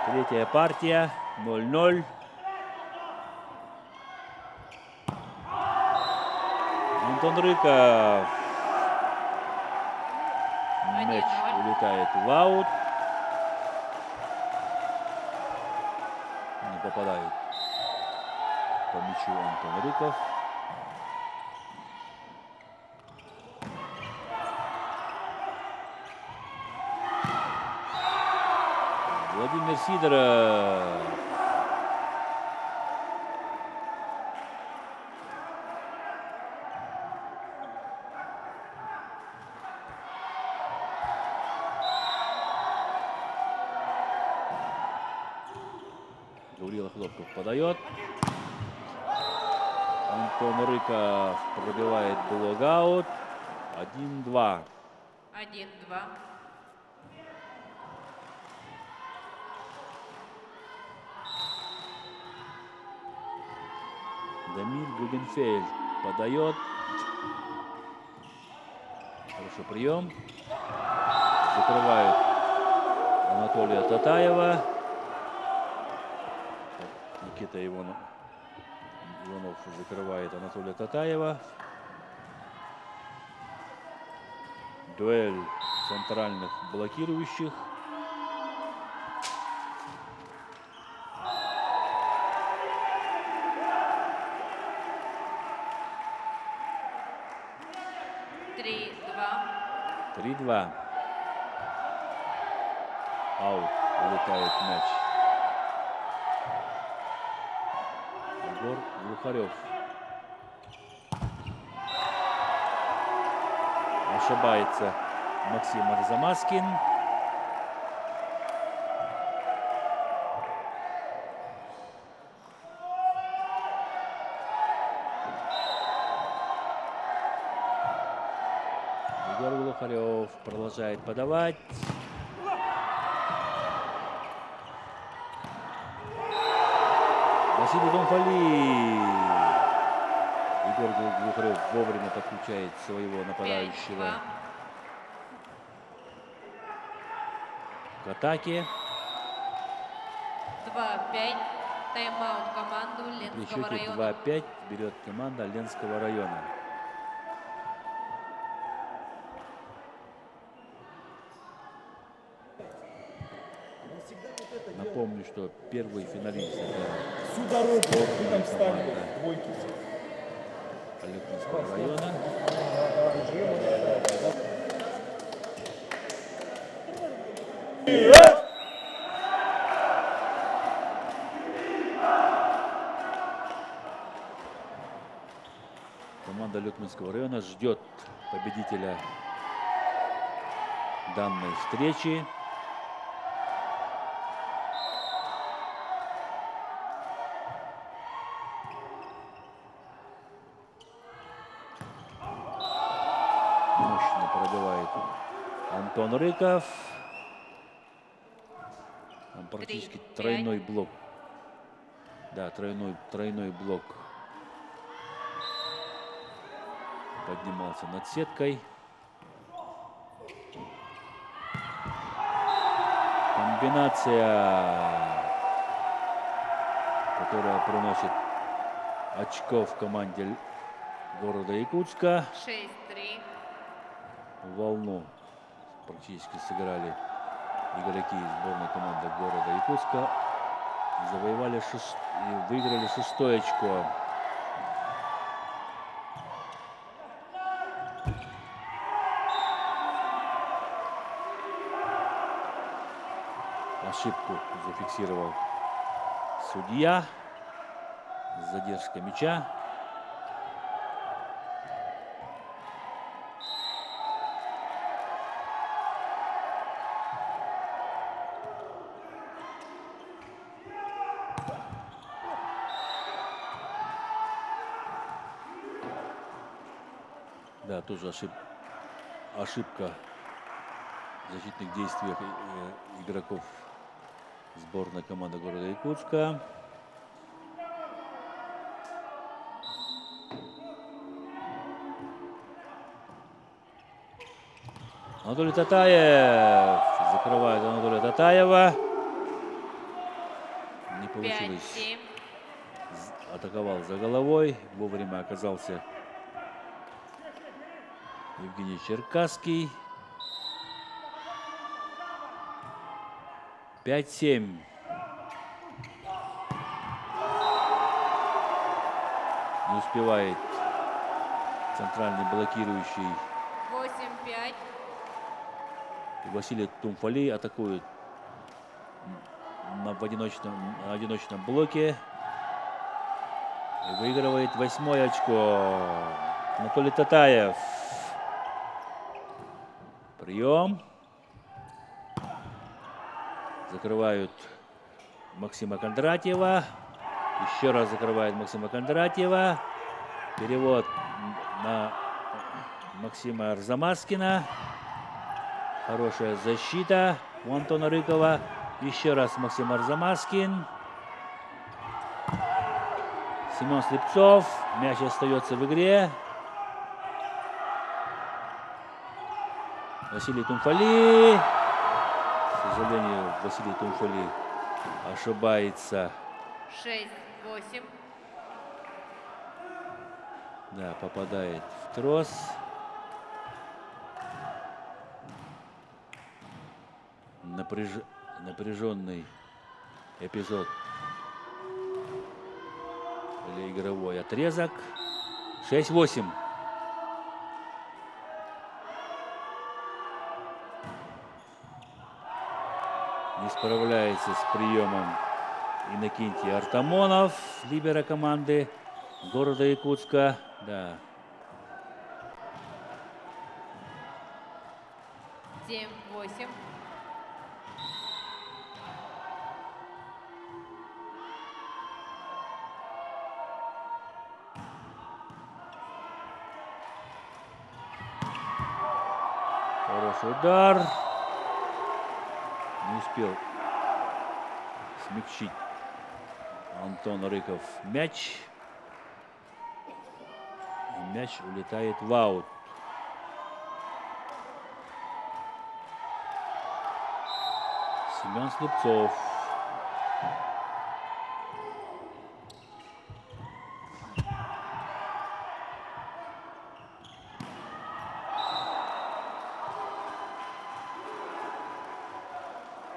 Третья партия 0-0. Антон Рыков. Мяч улетает в аут. попадает по мячу Антон Рыков. Владимир Сидоров. Гаврила Хлопков подает. Антон Рыков пробивает блокаут. 1-2. 1-2. Дамир Гугенфельд подает. Хороший прием. Закрывает Анатолия Татаева. Никита Иванов закрывает Анатолия Татаева. Дуэль центральных блокирующих. Три 3-2. Аут. Улетает мяч. Егор Глухарев. Ошибается Максим Арзамаскин. Егор Глухарев продолжает подавать. Василий Донфали. Егор Глухарев вовремя подключает своего нападающего 5-2. к атаке. 2-5. Тайм-аут команду При Ленского счете района. 2-5 берет команда Ленского района. Напомню, что первый финалист это Всю дорогу вы там встали, двойки. Алекнинского района. Команда Люкминского района ждет победителя данной встречи. Мощно пробивает Антон Рыков. Там практически 3-5. тройной блок. Да, тройной блок поднимался над сеткой. Комбинация, которая приносит очков команде города Якутска. 6-3. Волну практически сыграли игроки сборной команды города Якутска. Завоевали и выиграли 6-е очко. Ошибку зафиксировал судья. Задержка мяча. Да, тоже ошибка в защитных действиях игроков сборной команды города Якутска. Анатолий Татаев. Закрывает Анатолия Татаева. Не получилось. 5-7. Атаковал за головой. Вовремя оказался Евгений Черкасский. 5-7. Не успевает центральный блокирующий. 8-5. И Василий Тумфали атакует в одиночном блоке. И выигрывает 8-е очко. Анатолий Татаев. Прием. Закрывают Максима Кондратьева. Еще раз закрывает Максима Кондратьева. Перевод на Максима Арзамаскина. Хорошая защита у Антона Рыкова. Еще раз Максим Арзамаскин. Семен Слепцов. Мяч остается в игре. Василий Тумфали. К сожалению, Василий Тумфали ошибается. 6-8. Да, попадает в трос. Напряженный эпизод или игровой отрезок. 6-8. Не справляется с приемом Иннокентий Артамонов, либеро команды города Якутска. Да. 7-8. Хороший удар. Не успел смягчить Антон Рыков мяч. И мяч улетает в аут. Семен Слепцов.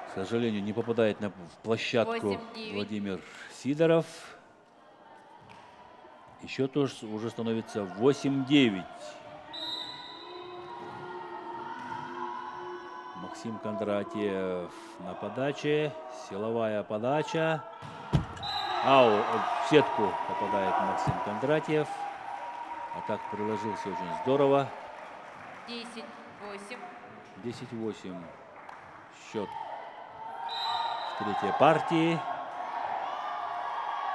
К сожалению, не попадает в площадку 8-9. Владимир Сидоров. И счет уже становится 8-9. Максим Кондратьев на подаче. Силовая подача. В сетку попадает Максим Кондратьев. А так приложился очень здорово. 10-8. 10-8. Счет в третьей партии.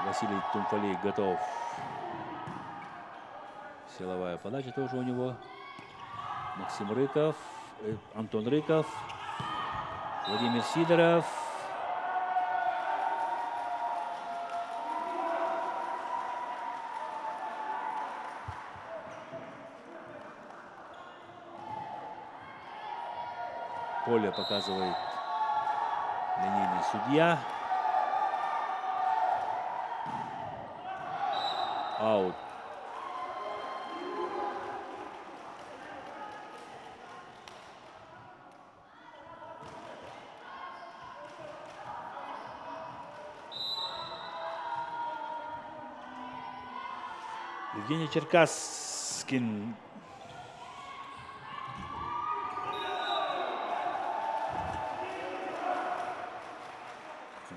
Василий Тумфали готов. Силовая подача тоже у него. Максим Рыков, Антон Рыков, Владимир Сидоров. Поле показывает линейный судья. Аут. Евгений Черкасскин.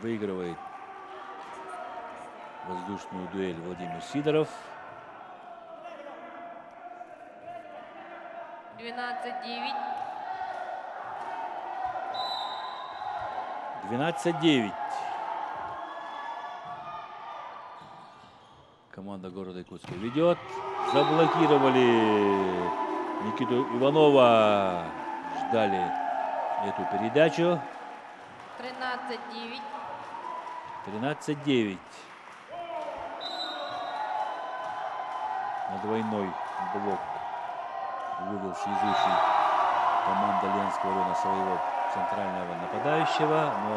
Выигрывает воздушную дуэль Владимир Сидоров. 12-9. 12-9. Команда города Якутска ведет. Заблокировали Никиту Иванова. Ждали эту передачу. 13-9. 13-9. На двойной блок вывел связующий команда Ленского района своего центрального нападающего. Но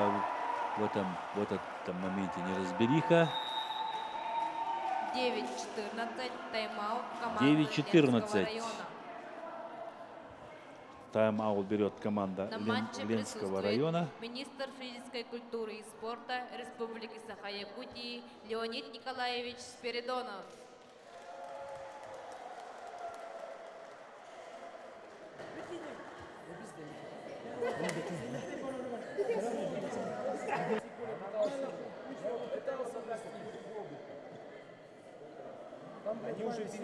в этом моменте неразбериха. 9-14. Тайм-аут команды 9-14. Ленского района. Тайм-аут берет команда На матче Ленского присутствует района. министр физической культуры и спорта Республики Саха-Якутии Леонид Николаевич Спиридонов. Они уже все...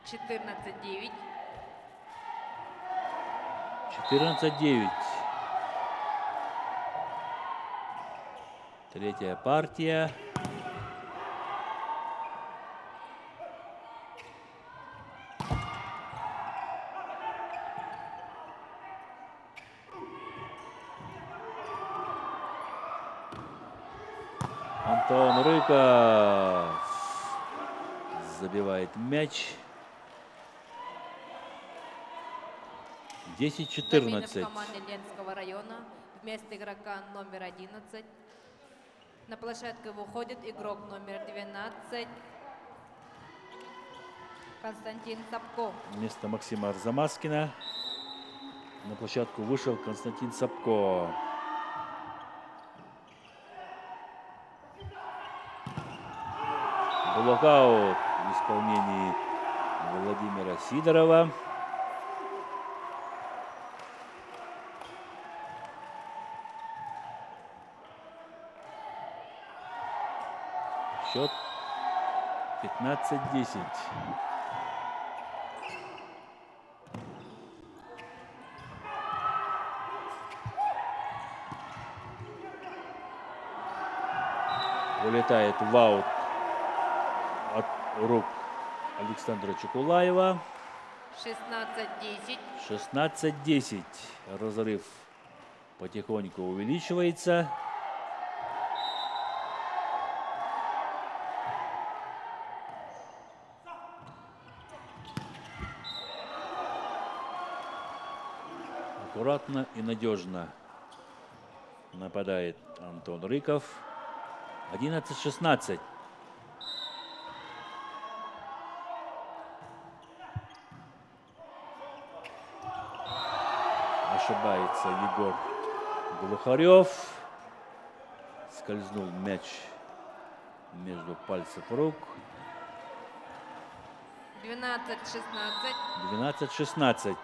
14-9. 14-9. Третья партия. Антон Рыков забивает мяч. Замена в 10-14. команде Ленского района. Вместо игрока номер 11 на площадку выходит игрок номер 12 Константин Сапко. Вместо Максима Арзамаскина на площадку вышел Константин Сапко. Блокаут в исполнении Владимира Сидорова. Счет 15-10. Улетает в аут от рук Александра Чекулаева. 16-10. 16-10. Разрыв потихоньку увеличивается. Аккуратно и надежно нападает Антон Рыков. 11-16. Ошибается Егор Глухарев. Скользнул мяч между пальцев рук. 12-16. 12-16.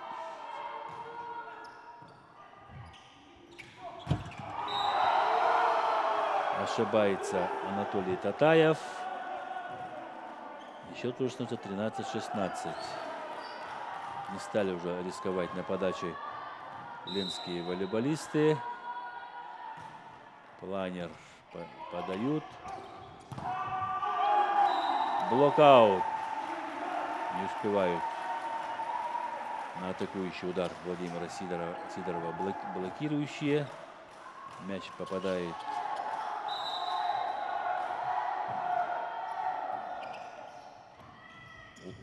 Ошибается Анатолий Татаев. Еще тоже становится 13-16. Не стали уже рисковать на подаче ленские волейболисты. Планер подают. Блокаут. Не успевают на атакующий удар Владимира Сидорова блокирующие. Мяч попадает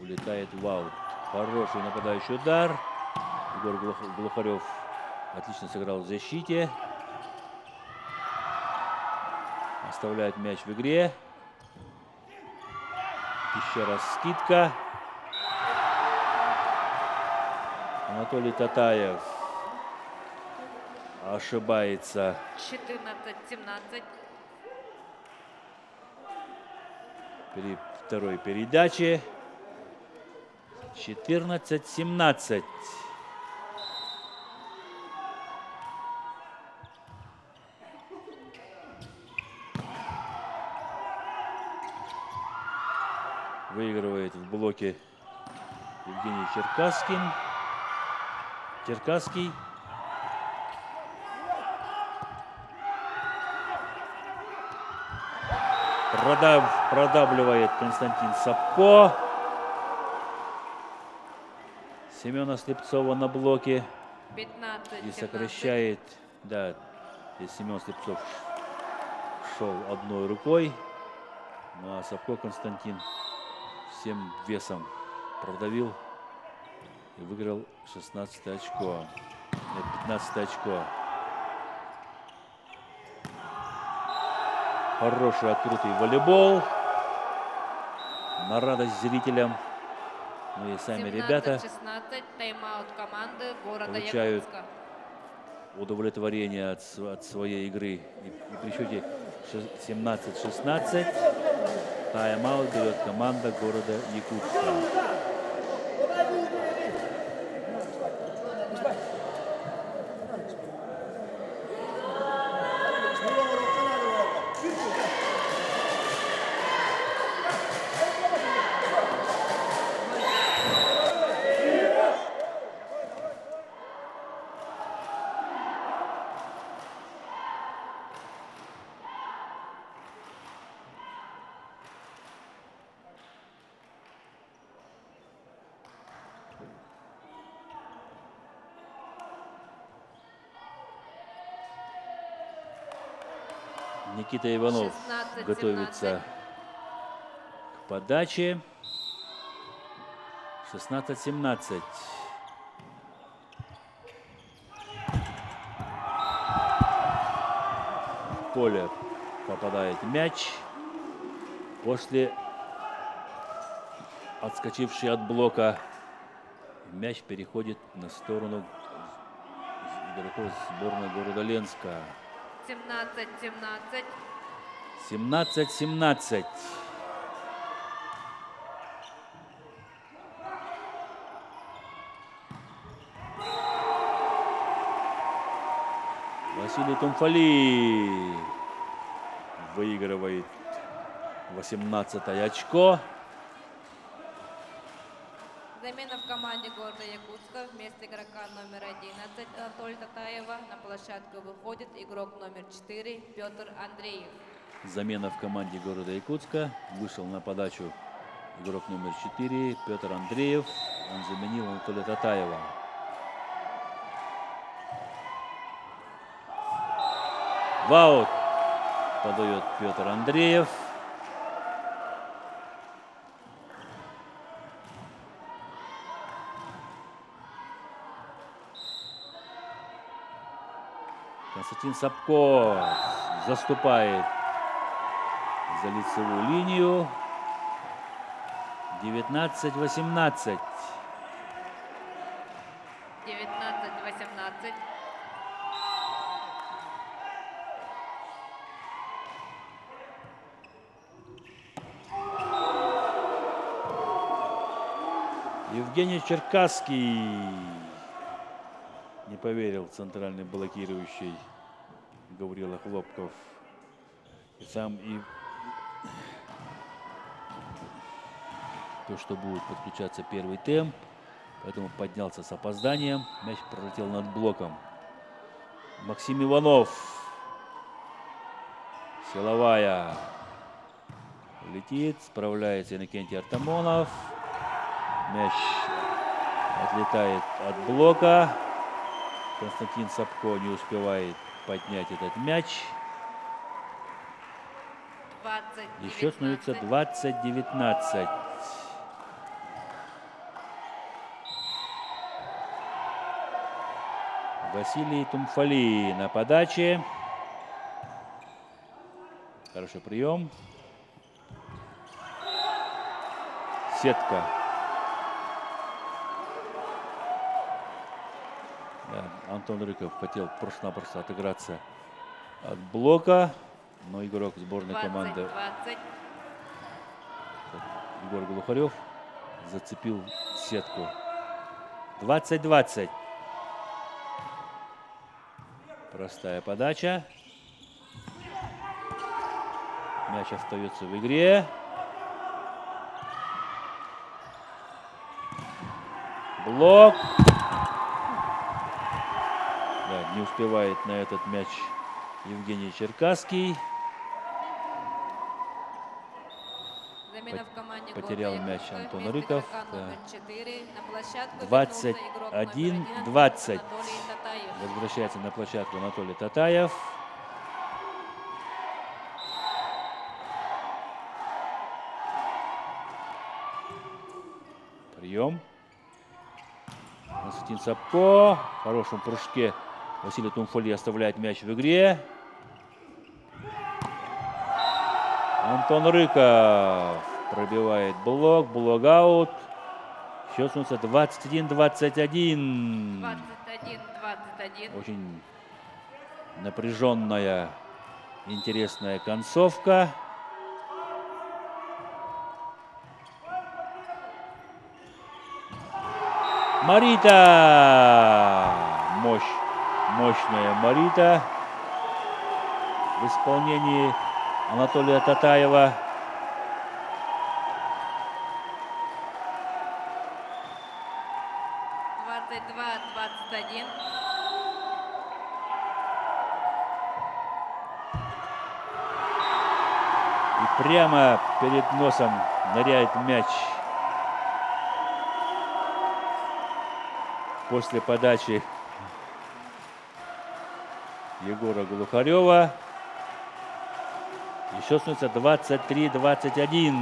улетает в аут. Хороший нападающий удар. Егор Глухарев отлично сыграл в защите. Оставляет мяч в игре. Еще раз скидка. Анатолий Татаев ошибается. 14-17. При второй передаче. 14-17. Выигрывает в блоке Евгений Черкасский. Продавливает Константин Сапко. Семена Слепцова на блоке. 15-17. И сокращает. Да, и Семен Слепцов шел одной рукой. Ну а Сапко Константин всем весом продавил и выиграл 16 очко. Нет, 15 очко. Хороший открытый волейбол. На радость зрителям. Ну и сами ребята 17-16. Тайм-аут команды города получают Якутска. удовлетворение от своей игры. И при счете 17-16 тайм-аут берет команда города Якутска. Никита Иванов 16-17. готовится к подаче. 16-17. В поле попадает мяч. После отскочивший от блока мяч переходит на сторону игроков сборной города Ленска. 17-17. 17-17. Василий Тумфали выигрывает 18-е очко. Замена в команде города Якутска. Вместо игрока номер 11 Анатолия Татаева на площадку выходит игрок номер 4 Петр Андреев. Замена в команде города Якутска. Вышел на подачу игрок номер 4 Петр Андреев. Он заменил Анатолия Татаева. В аут подает Петр Андреев. Константин Сапко заступает за лицевую линию. 19-18. 19-18. Евгений Черкасский не поверил центральный блокирующий Гаврила Хлопков. И то, что будет подключаться первый темп, поэтому поднялся с опозданием. Мяч пролетел над блоком. Максим Иванов. Силовая. Летит, справляется Иннокентий Артамонов. Мяч отлетает от блока. Константин Сапко не успевает поднять этот мяч. 20. И счет становится 20-19. Василий Тумфали на подаче. Хороший прием. Сетка. Да, Антон Рыков хотел просто-напросто отыграться от блока, но игрок сборной команды 20. Егор Глухарев зацепил сетку. 20-20. Простая подача. Мяч остается в игре. Блок. Да, не успевает на этот мяч Евгений Черкасский. Замена в команде Потерял города мяч Якутска. Антон Вместо Рыков. игрока Да. номер 4 на площадку 21-20. Анатолий Татаев. Возвращается на площадку Анатолий Татаев. Прием. Константин Сапко. В хорошем прыжке Василий Тумфали оставляет мяч в игре. Антон Рыков пробивает блок. Блок-аут. Счет становится 21-21. 21-21. Очень Напряженная, интересная концовка. Марита! Мощная Марита в исполнении Анатолия Татаева. (22-21). И прямо перед носом ныряет мяч после подачи Егора Глухарева. Еще становится 23-21.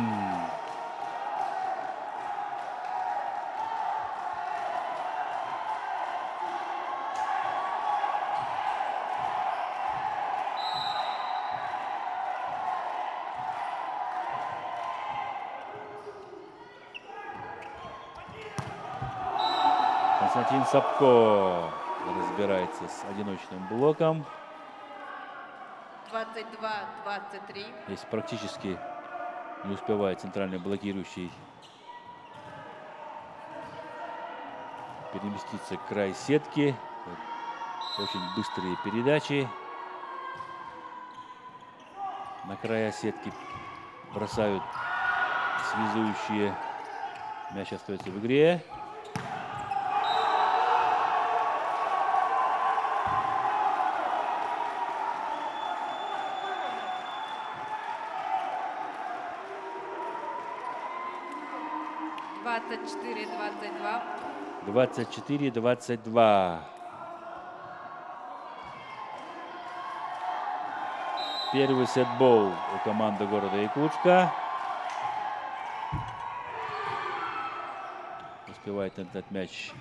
Константин Сапко разбирается с одиночным блоком. 22-23. Здесь практически не успевает центральный блокирующий переместиться к краю сетки. Очень быстрые передачи. На края сетки бросают связующие. Мяч остается в игре. (24-22). 24-22. Первый сетбол у команды города Якутска. Успевает этот мяч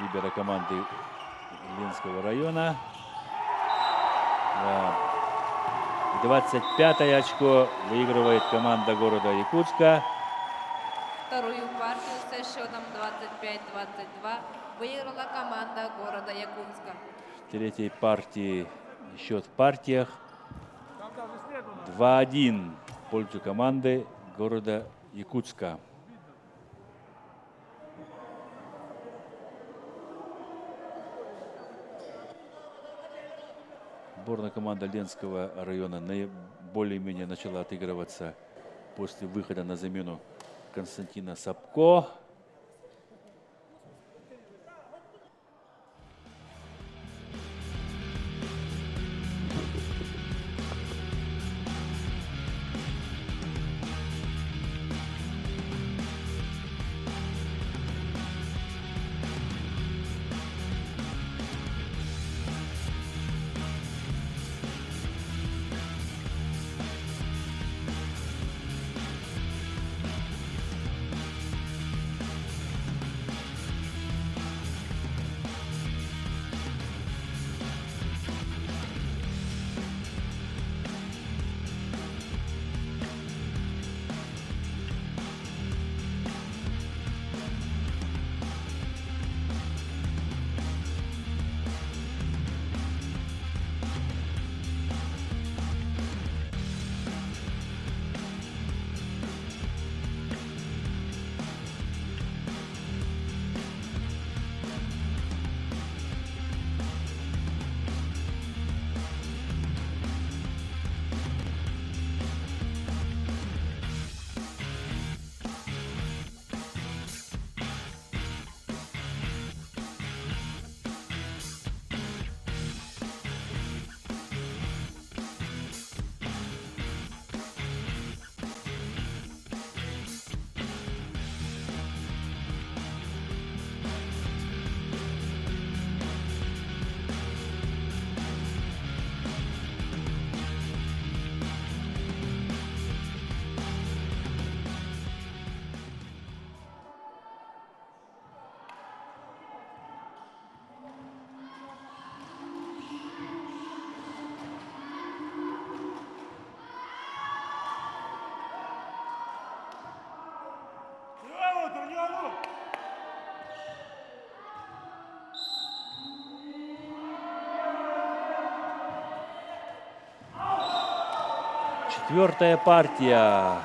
либеро команды Ленского района. Да. 25-е очко выигрывает команда города Якутска. Вторую партию со счетом 25-22 выиграла команда города Якутска. В третьей партии счет в партиях 2-1 в пользу команды города Якутска. Сборная команда Ленского района более-менее начала отыгрываться после выхода на замену Константина Сапко. Четвертая партия.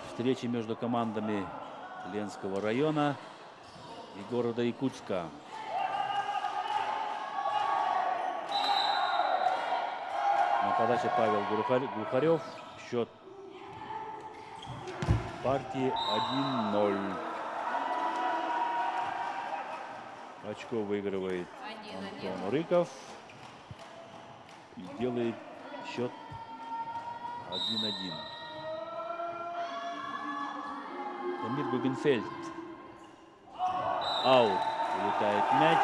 Встречи между командами Ленского района и города Якутска. На подаче Павел Глухарев. Счет партии 1-0. Очко выигрывает Антон Рыков и делает счет 1-1. Дамир Гугенфельд. Аут. Улетает мяч.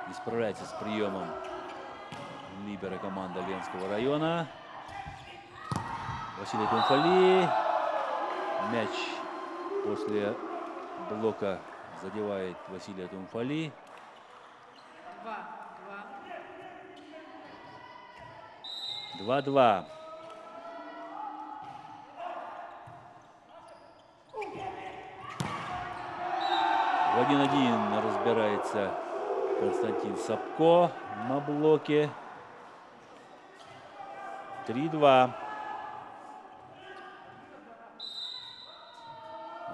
Не справляется с приемом либера команда Ленского района. Василий Тумфали. Мяч после блока задевает Василия Тумфали. 2-2. В 1-1 разбирается Константин Сапко на блоке. 3-2.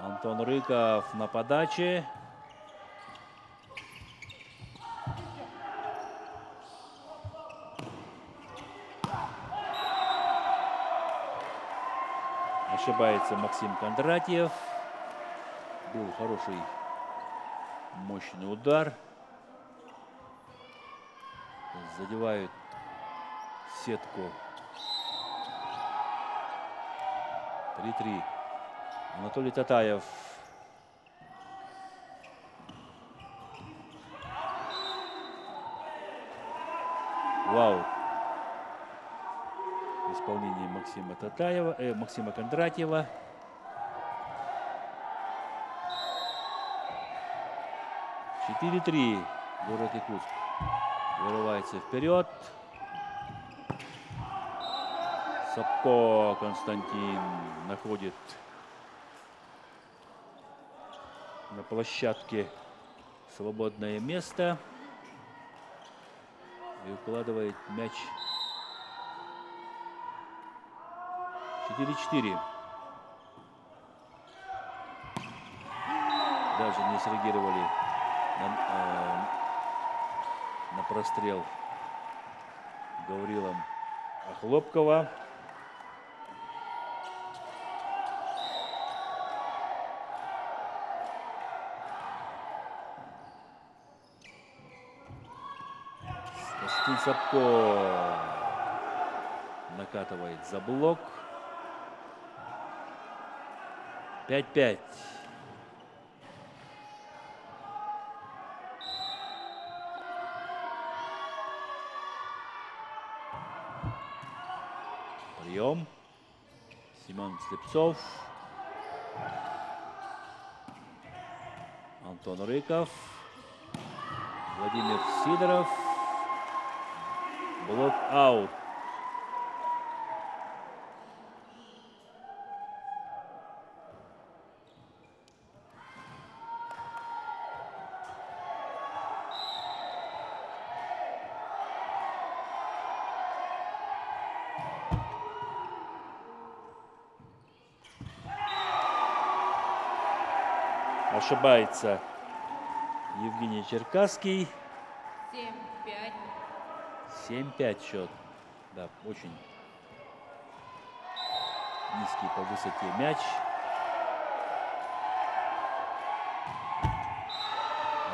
Антон Рыков на подаче. Ошибается Максим Кондратьев. Был хороший, мощный удар. Задевают сетку. 3-3. Анатолий Татаев. Вау. В исполнении Максима Кондратьева. 4-3. Город Якутск вырывается вперед. Сапко Константин находит на площадке свободное место и укладывает мяч. 4-4. Даже не среагировали на прострел Гаврилом Охлопкова. Константин Сапко накатывает за блок. 5-5. Прием. Семен Слепцов. Антон Рыков. Владимир Сидоров. Блок аут. Ошибается Евгений Черкасский. 7-5. 7-5 счет. Да, очень низкий по высоте мяч.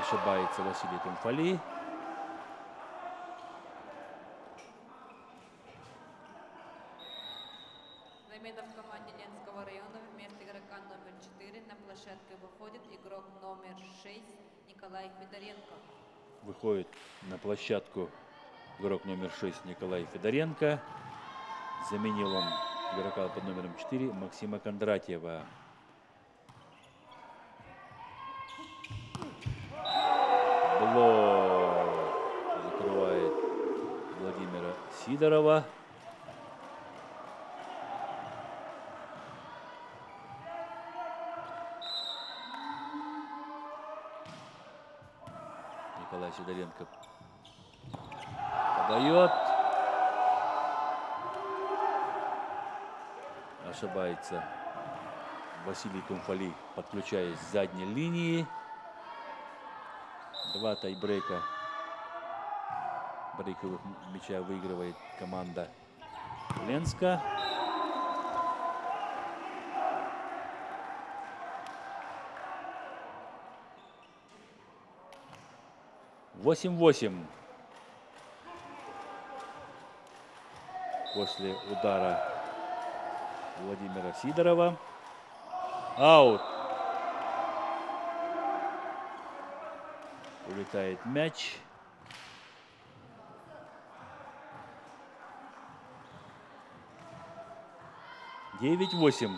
Ошибается Василий Тумфали. Замена в команде Ленского района. Вместо игрока номер 4 на площадке выходит игрок номер 6 Николай Федоренко. Выходит на площадку игрок номер 6 Николай Федоренко. Заменил он игрока под номером 4 Максима Кондратьева. Блок закрывает Владимира Сидорова. Николай Сидоренко подает. Ошибается Василий Тумфали, подключаясь с задней линии. 2 тайбрейка. Брейковых мяча выигрывает команда Ленска. Восемь-8. После удара Владимира Сидорова. Аут. Улетает мяч. Девять 8.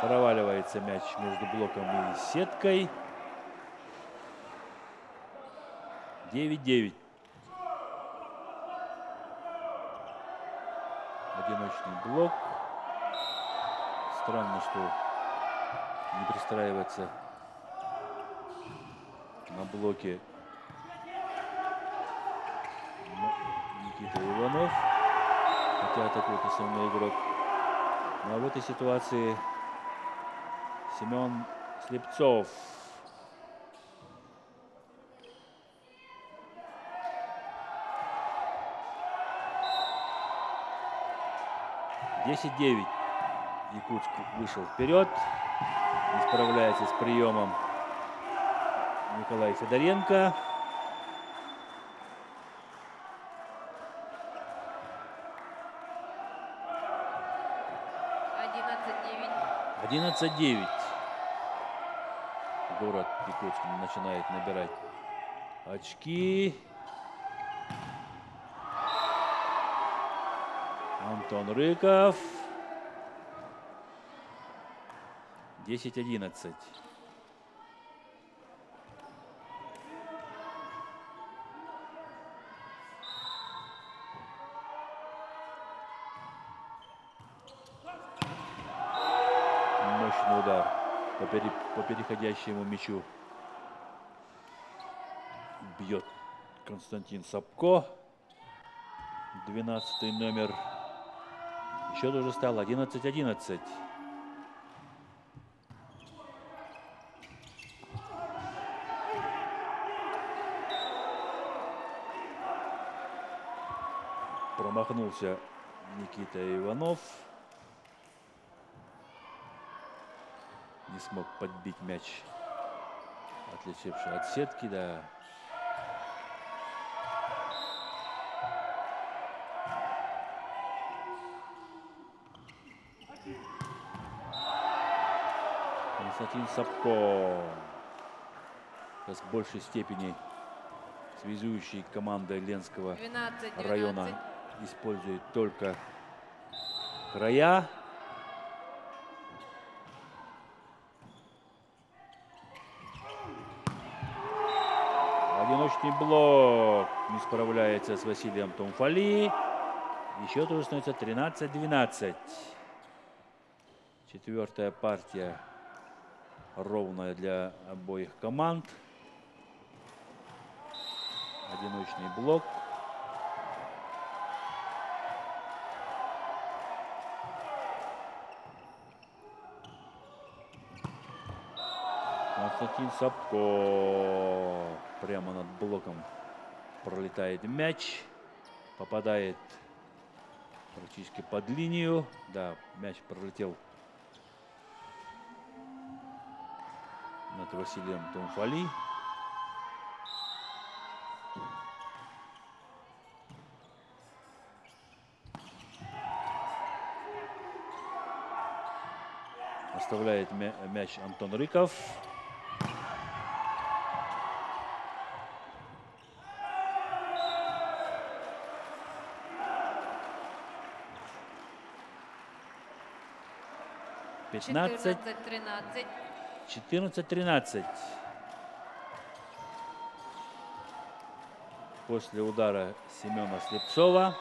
Проваливается мяч между блоком и сеткой. 9-9. Одиночный блок. Странно, что не пристраивается на блоке Никита Иванов, хотя атакует основной игрок. Но в этой ситуации Семен Слепцов. Десять 9. Якутск вышел вперед. Не справляется с приемом Николай Федоренко. 11-9. Город Якутск начинает набирать очки. Антон Рыков. 10-11. Мощный удар по переходящему мячу. Бьет Константин Сапко. 12-й номер. Счет уже стал 11-11. Промахнулся Никита Иванов. Не смог подбить мяч, отлетевший от сетки, да. Константин Сапко с большей степени связующий командой Ленского 12-12. района использует только края. Одиночный блок не справляется с Василием Тумфали. И счет уже становится 13-12. Четвертая партия ровная для обоих команд. Одиночный блок. Константин Сапко. Прямо над блоком пролетает мяч. Попадает практически под линию. Да, мяч пролетел над Василием Тумфали. Оставляет мяч Антон Рыков. Пятнадцать. 14-13. 14-13. После удара Семена Слепцова.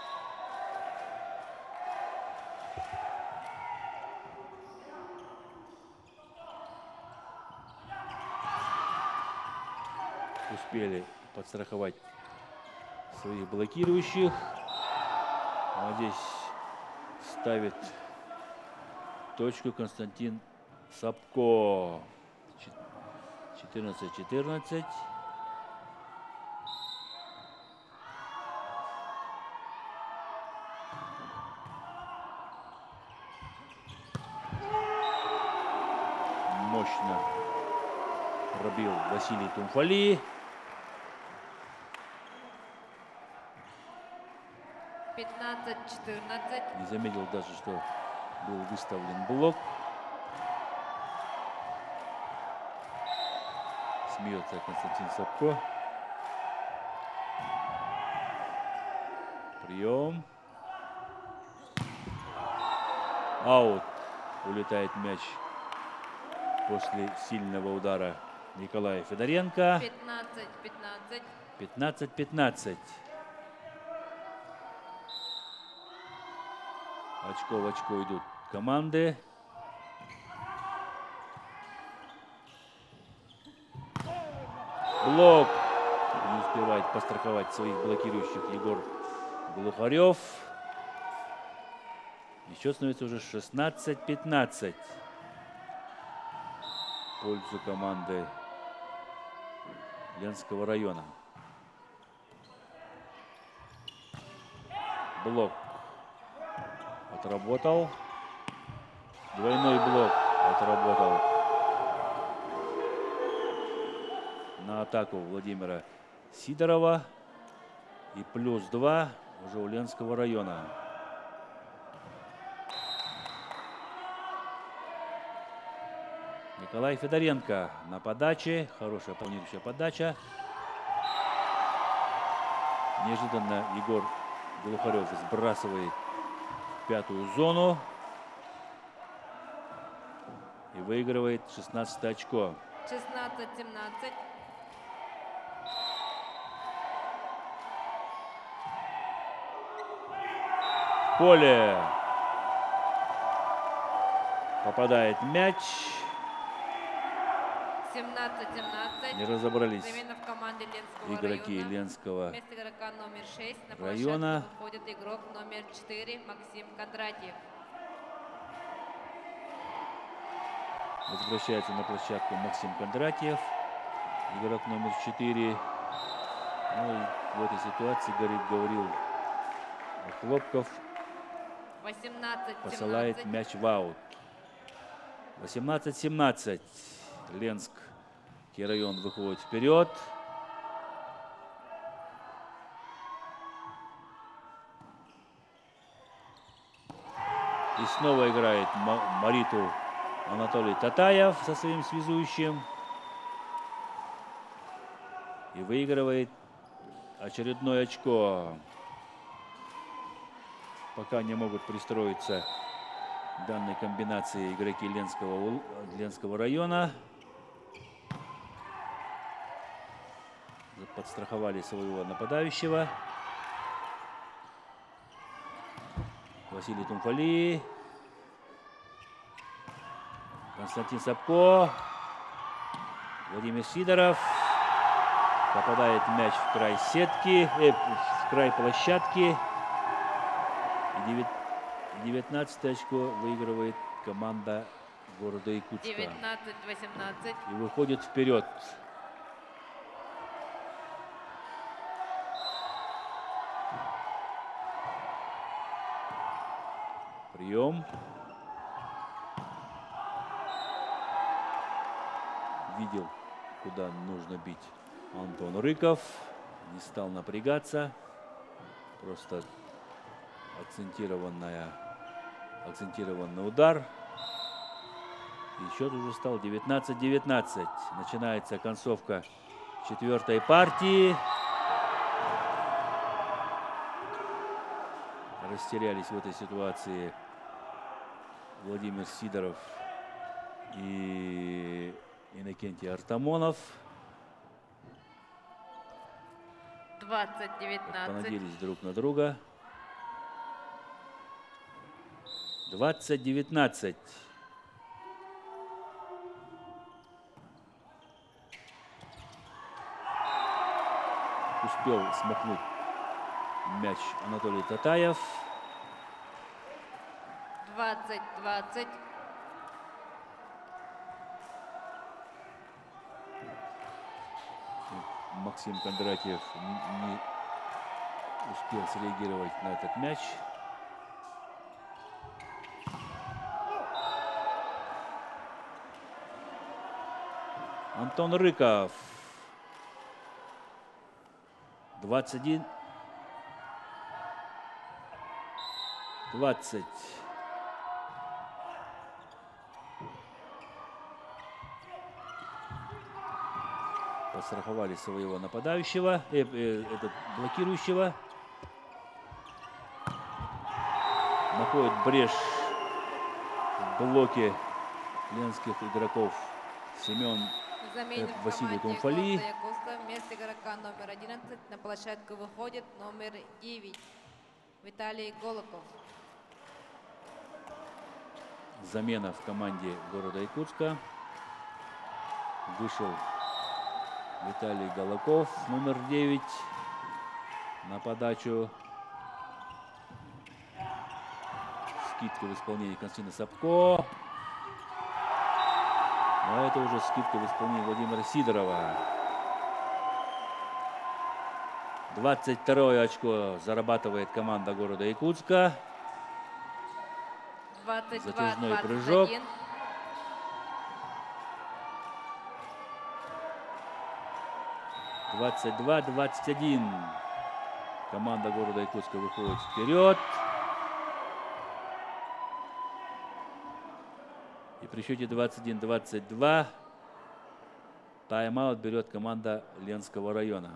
успели подстраховать своих блокирующих. А здесь ставит точку Константин Сапко. 14-14. Мощно пробил Василий Тумфали. 15-14. Не заметил даже, что был выставлен блок. Смеется Константин Сапко. Прием. Аут. Улетает мяч после сильного удара Николая Федоренко. 15-15. 15-15. Очко в очко идут команды. Блок. Не успевает постраховать своих блокирующих Егор Глухарев. И счет становится уже 16-15. В пользу команды Ленского района. Блок отработал. Двойной блок отработал на атаку Владимира Сидорова. И +2 уже у Ленского района. Николай Федоренко на подаче. Хорошая планирующая подача. Неожиданно Егор Глухарев сбрасывает в пятую зону. И выигрывает 16 очко. 16-17. Поле. Попадает мяч. 17-17. Не разобрались Замена в команде Ленского игроки района. Ленского Вместо игрока номер 6 на района. площадку выходит игрок номер 4 Максим Кондратьев. Возвращается на площадку Максим Кондратьев. Игрок номер 4. Ну и в этой ситуации говорил Хлопков. 18-17. Посылает мяч в аут. 18-17. Ленский район выходит вперед. И снова играет Мариту Анатолий Татаев со своим связующим. И выигрывает очередное очко. Пока не могут пристроиться данной комбинации игроки Ленского района. Подстраховали своего нападающего. Василий Тумфали. Константин Сапко. Владимир Сидоров. Попадает мяч в край сетки, в край площадки. И 19 очко выигрывает команда города Якутска. 19-18. И выходит вперед. Прием. Видел, куда нужно бить Антон Рыков. Не стал напрягаться. Просто акцентированный удар. И счет уже стал 19-19. Начинается концовка четвертой партии. Растерялись в этой ситуации Владимир Сидоров и Иннокентий Артамонов. 20-19. Понадеялись друг на друга. 20-19. успел смахнуть мяч Анатолий Татаев. 20-20. Максим Кондратьев не успел среагировать на этот мяч. Антон Рыков. 21. 20. Подстраховали своего нападающего, блокирующего. Находит брешь в блоке ленских игроков Семен Замене в Василий команде Тумфали. города Якутска вместо игрока номер 11 на площадку выходит номер 9 Виталий Голоков. Замена в команде города Якутска. Вышел Виталий Голоков, номер 9, на подачу. Скидка в исполнении Константина Сапко. А это уже скидка в исполнении Владимира Сидорова. 22 очко зарабатывает команда города Якутска. 22-21. Затяжной прыжок. — 22-21. Команда города Якутска выходит вперед. И при счете 21-22 тайм-аут берет команда Ленского района.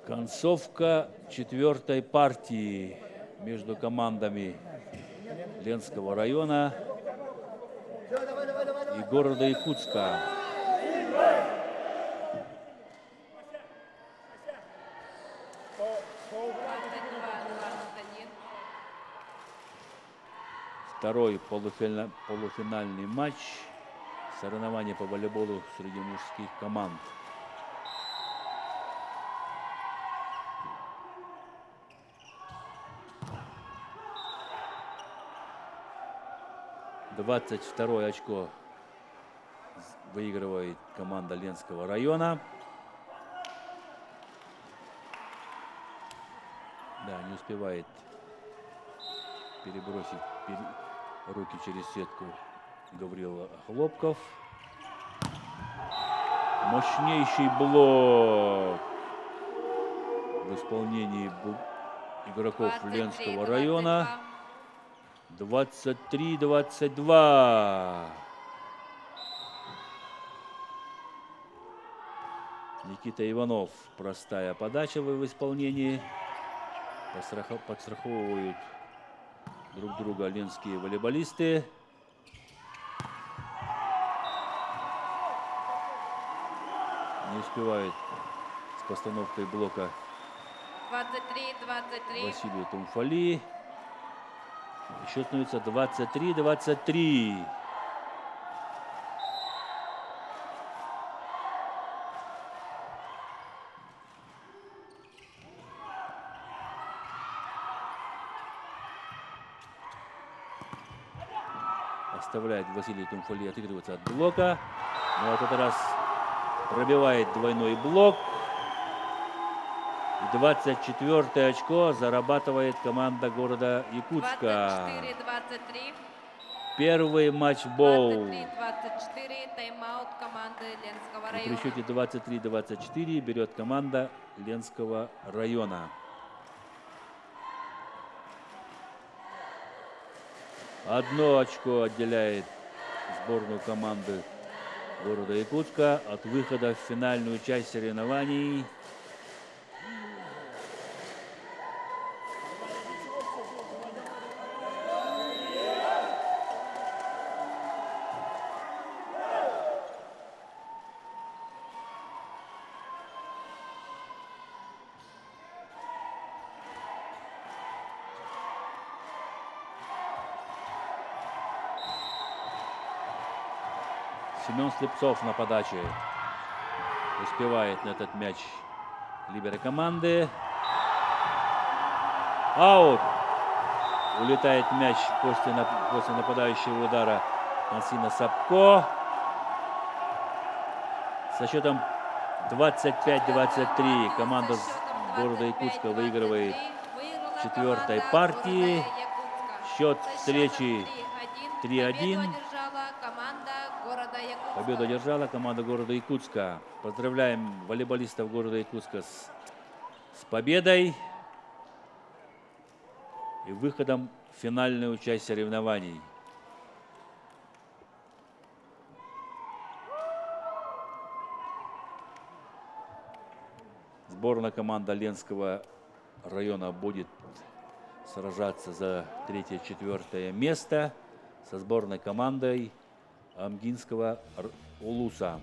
Концовка четвертой партии между командами Ленского района и города Якутска. Второй полуфинальный матч соревнования по волейболу среди мужских команд. — 22 очко выигрывает команда Ленского района. Да, не успевает перебросить руки через сетку Гаврила Хлопков. Мощнейший блок в исполнении игроков Ленского района. 23-22. Никита Иванов. Простая подача в исполнении. Подстраховывают друг друга ленские волейболисты. Не успевает с постановкой блока 23-23. Василий Тумфали. Счет становится 23-23. Оставляет Василий Тумфали отыгрываться от блока. Но в этот раз пробивает двойной блок. И 24 очко зарабатывает команда города Якутска. 24-23. Первый матчбол. 23-24. Тайм-аут команды Ленского И при района. счете 23-24 берет команда Ленского района. Одно очко отделяет сборную команды города Якутска от выхода в финальную часть соревнований. Семен Слепцов на подаче. Успевает на этот мяч либеро команды. Аут. Улетает мяч после нападающего удара Мансина Сапко. Со счетом 25-23 команда города Якутска выигрывает в четвертой партии. Счет встречи 3-1. Победу одержала команда города Якутска. Поздравляем волейболистов города Якутска с победой и выходом в финальную часть соревнований. Сборная команда Ленского района будет сражаться за 3-4 место со сборной командой Амгинского улуса.